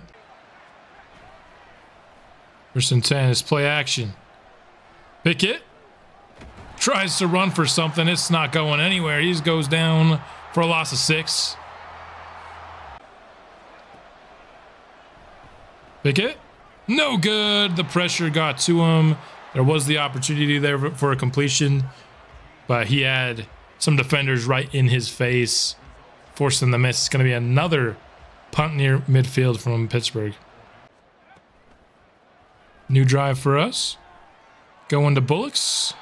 1st and 10 is play action. Pickett tries to run for something. It's not going anywhere. He goes down for a loss of 6. Pickett, no good. The pressure got to him. There was the opportunity there for a completion, but he had some defenders right in his face, forcing the miss. It's going to be another punt near midfield from Pittsburgh. New drive for us. Going to Bullocks.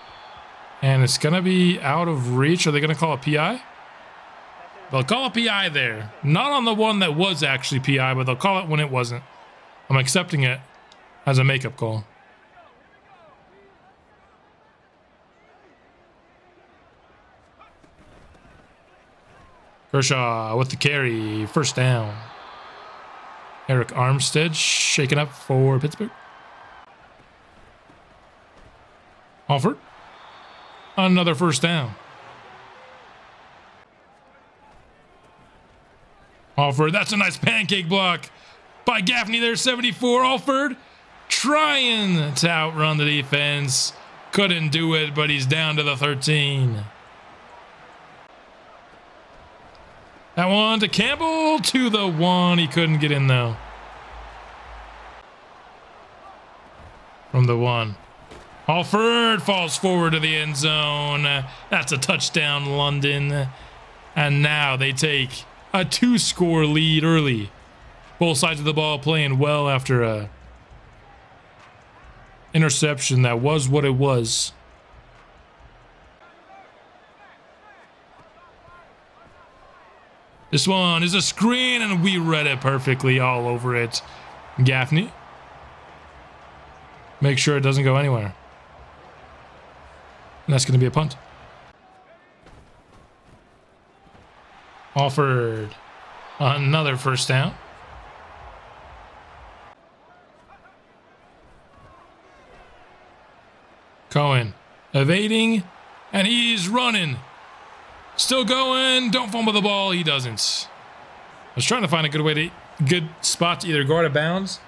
And it's going to be out of reach. Are they going to call a PI? They'll call a PI there. Not on the one that was actually PI, but they'll call it when it wasn't. I'm accepting it as a makeup call. Kershaw with the carry. 1st down. Eric Armstead shaking up for Pittsburgh. Alford. Another 1st down. Alford, that's a nice pancake block by Gaffney there, 74. Alford trying to outrun the defense. Couldn't do it, but he's down to the 13. That one to Campbell to the 1. He couldn't get in though. From the 1. Alford falls forward to the end zone. That's a touchdown, London. And now they take a 2-score lead early. Both sides of the ball playing well after a interception that was what it was. This one is a screen, and we read it perfectly all over it. Gaffney. Make sure it doesn't go anywhere. And that's going to be a punt. Alford. Another 1st down. Cohen evading, and he's running. Still going. Don't fumble the ball. He doesn't. I was trying to find a good spot to either go out of bounds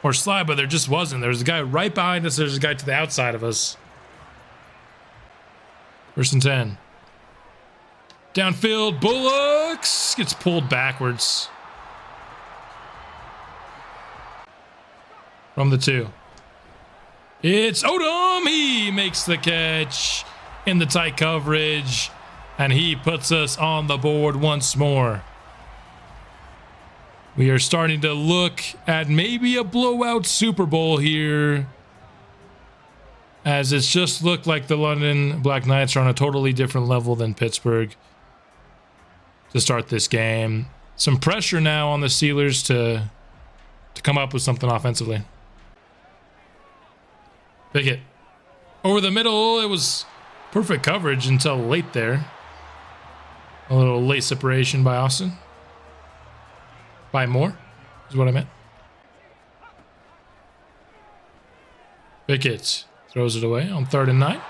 or slide, but there just wasn't. There's a guy right behind us. There's a guy to the outside of us. 1st and 10. Downfield, Bullocks gets pulled backwards. From the 2. It's Odom. He makes the catch in the tight coverage, and he puts us on the board once more. We are starting to look at maybe a blowout Super Bowl here, as it's just looked like the London Black Knights are on a totally different level than Pittsburgh to start this game. Some pressure now on the Steelers to come up with something offensively. Big hit. Over the middle, it was perfect coverage until late there. A little late separation by Austin. By Moore is what I meant. Big hits. Throws it away on 3rd and 9.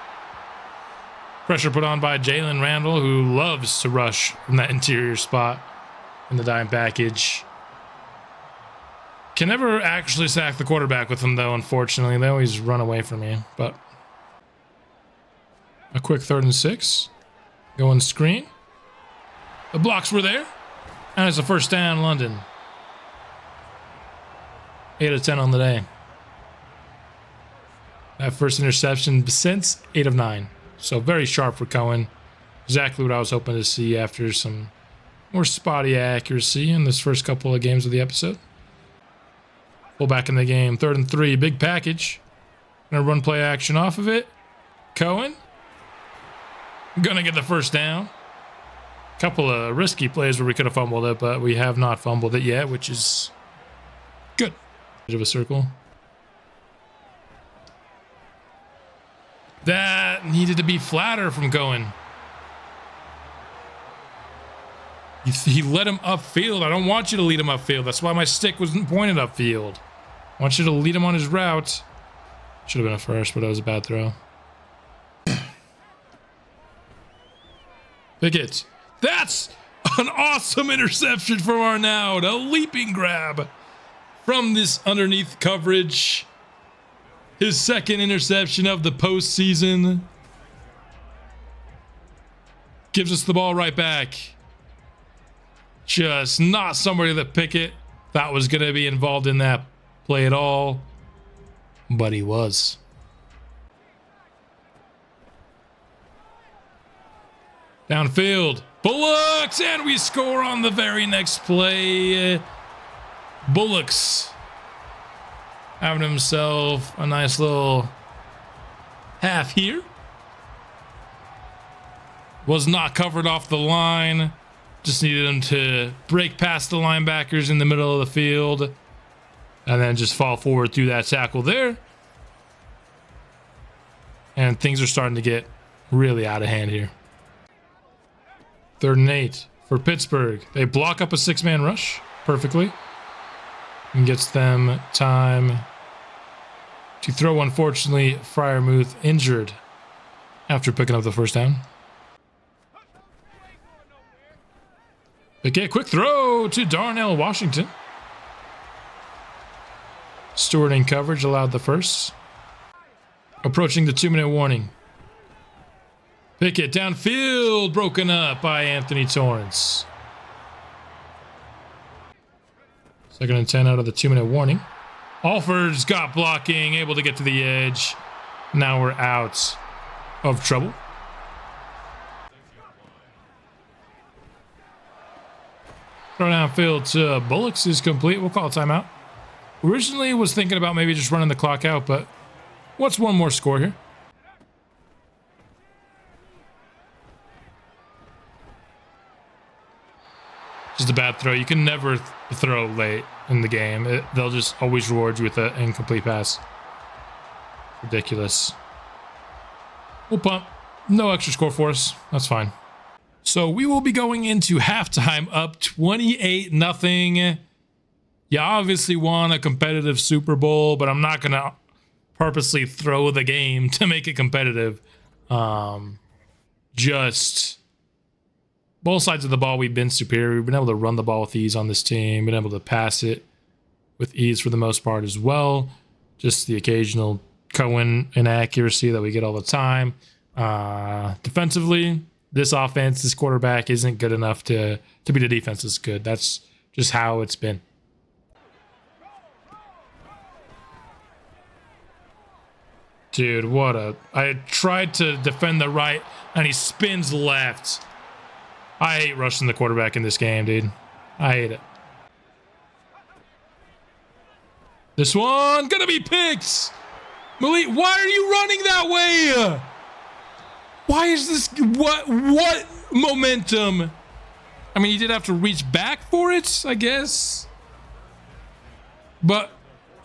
Pressure put on by Jalen Randall, who loves to rush from that interior spot in the dime package. Can never actually sack the quarterback with him, though, unfortunately. They always run away from me. But a quick 3rd and 6. Going screen. The blocks were there. And it's a 1st down, London. 8 of 10 on the day. That first interception since 8 of 9. So very sharp for Cohen. Exactly what I was hoping to see after some more spotty accuracy in this first couple of games of the episode. Full back in the game, 3rd and 3, big package. Gonna run play action off of it. Cohen. Gonna get the first down. Couple of risky plays where we could have fumbled it, but we have not fumbled it yet, which is good. Bit of a circle. That needed to be flatter from Cohen. He led him upfield. I don't want you to lead him upfield. That's why my stick wasn't pointed upfield. I want you to lead him on his route. Should have been a first, but that was a bad throw. Pickett. That's an awesome interception from Arnaud. A leaping grab from this underneath coverage. His second interception of the postseason. Gives us the ball right back. Just not somebody that Pickett thought was going to be involved in that play at all. But he was. Downfield. Bullocks, and we score on the very next play. Bullocks having himself a nice little half here. Was not covered off the line. Just needed him to break past the linebackers in the middle of the field and then just fall forward through that tackle there. And things are starting to get really out of hand here. 3rd and 8 for Pittsburgh. They block up a 6-man rush perfectly and gets them time to throw. Unfortunately, Freiermuth injured after picking up the first down. Okay, quick throw to Darnell Washington. Stewart in coverage allowed the first. Approaching the 2-minute warning. Pickett downfield, broken up by Anthony Torrance. 2nd and 10 out of the 2-minute warning. Alford's got blocking, able to get to the edge. Now we're out of trouble. Throw downfield to Bullocks is complete. We'll call a timeout. Originally was thinking about maybe just running the clock out, but what's one more score here? Just a bad throw. You can never throw late in the game. They'll just always reward you with an incomplete pass. Ridiculous. We'll punt. No extra score for us. That's fine. So we will be going into halftime up 28-0. You obviously won a competitive Super Bowl, but I'm not going to purposely throw the game to make it competitive. Just both sides of the ball, we've been superior. We've been able to run the ball with ease on this team, been able to pass it with ease for the most part as well. Just the occasional Cohen inaccuracy that we get all the time. Defensively, this offense, this quarterback isn't good enough to be the defense is good. That's just how it's been. Dude, I tried to defend the right, and he spins left. I hate rushing the quarterback in this game, dude. I hate it. This one gonna be picked. Malik, why are you running that way? Why is this? What momentum? I mean, you did have to reach back for it, I guess. But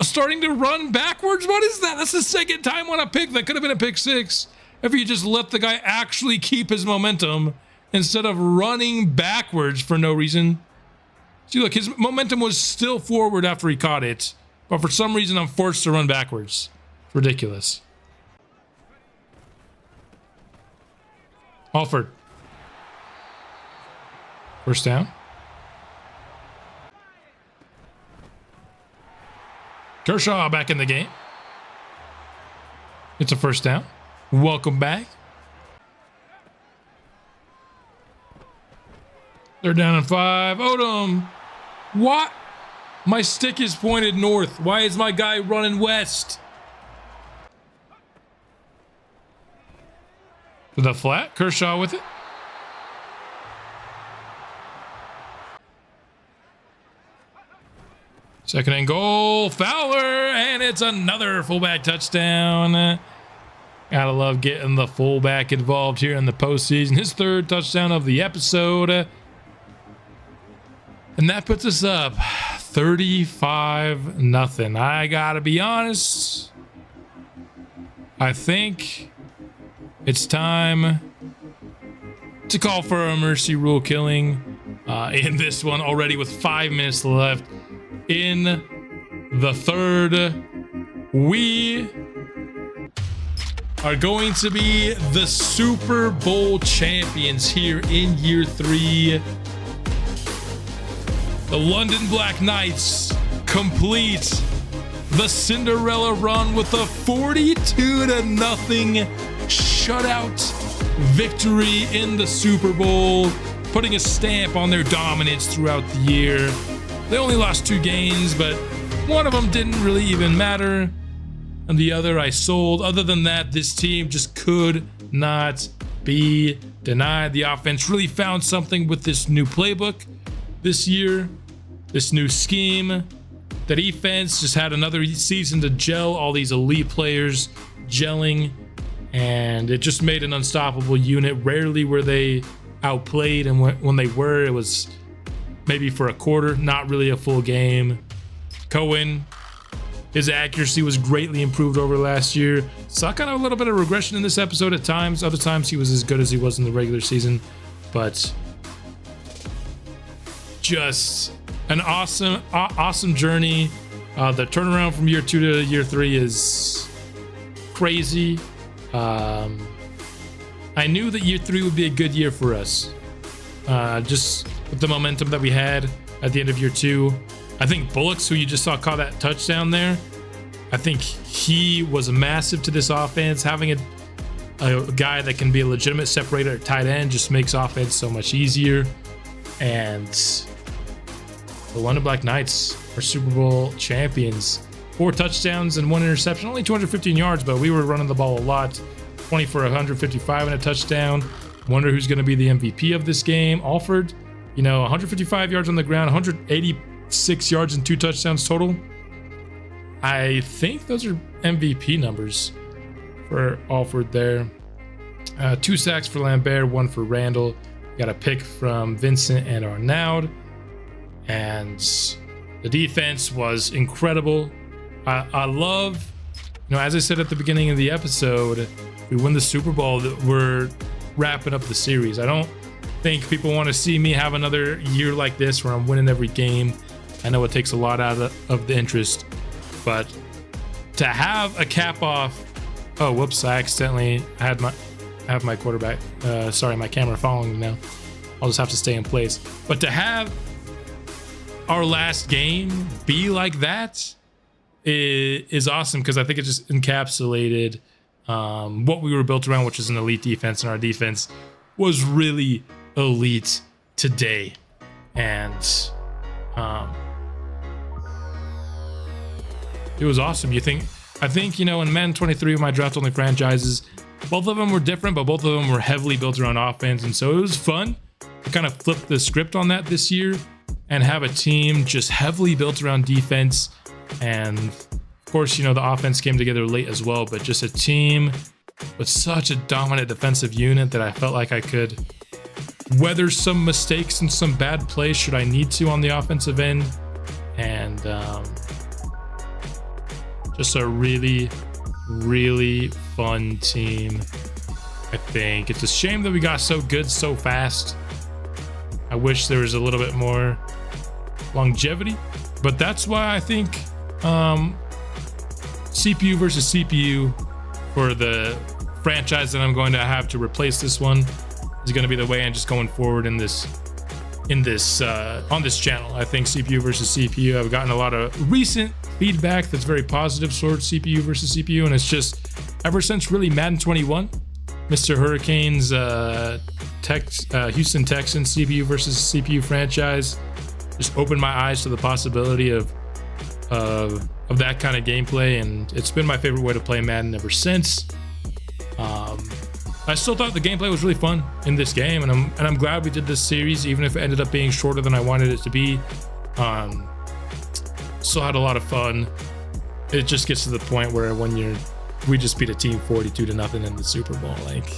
starting to run backwards, what is that? That's the second time on a pick. That could have been a pick six if you just let the guy actually keep his momentum instead of running backwards for no reason. See, look, his momentum was still forward after he caught it, but for some reason I'm forced to run backwards. It's ridiculous. Alford. First down. Kershaw back in the game. It's a first down. Welcome back. They're down in 5. Odom. What? My stick is pointed north. Why is my guy running west? To the flat. Kershaw with it. Second and goal, Fowler, and it's another fullback touchdown. Gotta love getting the fullback involved here in the postseason. His third touchdown of the episode. And that puts us up 35-0. I gotta be honest, I think it's time to call for a mercy rule killing in this one already with 5 minutes left in the third. We are going to be the Super Bowl champions here in year 3. The London Black Knights complete the Cinderella run with a 42-0 shutout victory in the Super Bowl, putting a stamp on their dominance throughout the year. They only lost 2 games, but one of them didn't really even matter, and the other I sold. Other than that, this team just could not be denied. The offense really found something with this new playbook this year, this new scheme. The defense just had another season to gel, all these elite players gelling, and it just made an unstoppable unit. Rarely were they outplayed, and when they were, it was maybe for a quarter, not really a full game. Cohen, his accuracy was greatly improved over last year. Saw kind of a little bit of regression in this episode at times. Other times he was as good as he was in the regular season, but just an awesome journey. The turnaround from year 2 to year 3 is crazy. I knew that year 3 would be a good year for us. Just with the momentum that we had at the end of year 2. I think Bullocks, who you just saw caught that touchdown there, I think he was massive to this offense. Having a guy that can be a legitimate separator at tight end just makes offense so much easier. And the London Black Knights are Super Bowl champions. 4 touchdowns and 1 interception, only 215 yards, but we were running the ball a lot. 20 for 155 and a touchdown. Wonder who's going to be the MVP of this game. Alford, 155 yards on the ground, 186 yards and 2 touchdowns total. I think those are MVP numbers for Alford there. 2 sacks for Lambert, 1 for Randall. Got a pick from Vincent and Arnaud. And the defense was incredible. I love, as I said at the beginning of the episode, we win the Super Bowl, that we're wrapping up the series. I don't think people want to see me have another year like this where I'm winning every game. I know it takes a lot out of the interest, but to have a cap off, oh, whoops, I accidentally have my quarterback, my camera following me now. I'll just have to stay in place. But to have our last game be like that is awesome, because I think it just encapsulated what we were built around, which is an elite defense, and our defense was really elite today. And it was awesome. I think in Madden 23, my draft only franchises, both of them were different, but both of them were heavily built around offense, and so it was fun to kind of flip the script on that this year and have a team just heavily built around defense. And of course, the offense came together late as well, but just a team with such a dominant defensive unit that I felt like I could weather some mistakes and some bad plays should I need to on the offensive end. And just a really, really fun team. I think it's a shame that we got so good so fast. I wish there was a little bit more longevity, but that's why I think CPU versus CPU for the franchise that I'm going to have to replace this one is going to be the way I'm just going forward on this channel. I think CPU versus CPU, I've gotten a lot of recent feedback that's very positive towards CPU versus CPU, and it's just ever since really Madden 21, Mr. Hurricanes, Houston Texans CPU versus CPU franchise just opened my eyes to the possibility of that kind of gameplay, and it's been my favorite way to play Madden ever since. I still thought the gameplay was really fun in this game, and I'm glad we did this series, even if it ended up being shorter than I wanted it to be. Still had a lot of fun. It just gets to the point where we just beat a team 42-0 in the Super Bowl. Like,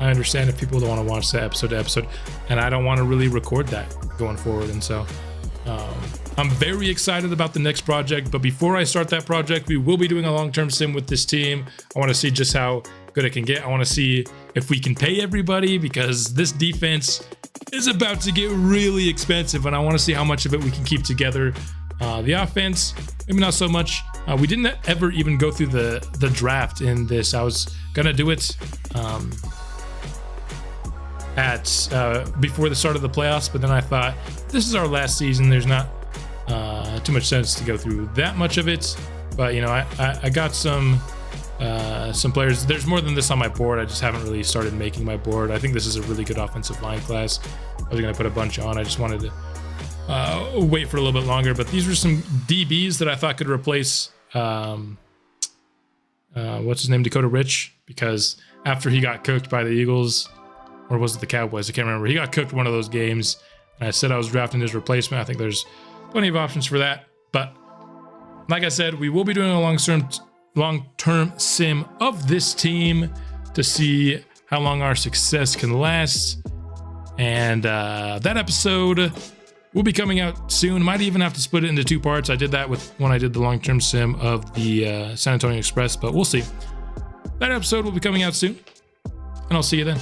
I understand if people don't want to watch that episode to episode, and I don't want to really record that going forward. And so I'm very excited about the next project. But before I start that project, we will be doing a long-term sim with this team. I want to see just how good it can get. I want to see if we can pay everybody, because this defense is about to get really expensive, and I want to see how much of it we can keep together. The offense, maybe not so much. We didn't ever even go through the draft in this. I was gonna do it before the start of the playoffs, but then I thought, this is our last season. There's not too much sense to go through that much of it. But you know, I got some players. There's more than this on my board. I just haven't really started making my board. I think this is a really good offensive line class. I was gonna put a bunch on. I just wanted to wait for a little bit longer. But these were some DBs that I thought could replace what's his name, Dakota Rich, because after he got cooked by the Eagles, or was it the Cowboys? I can't remember. He got cooked one of those games, and I said I was drafting his replacement. I think there's plenty of options for that. But like I said, we will be doing a long-term sim of this team to see how long our success can last. And that episode will be coming out soon. Might even have to split it into 2 parts. I did that when I did the long-term sim of the San Antonio Express, but we'll see. That episode will be coming out soon, and I'll see you then.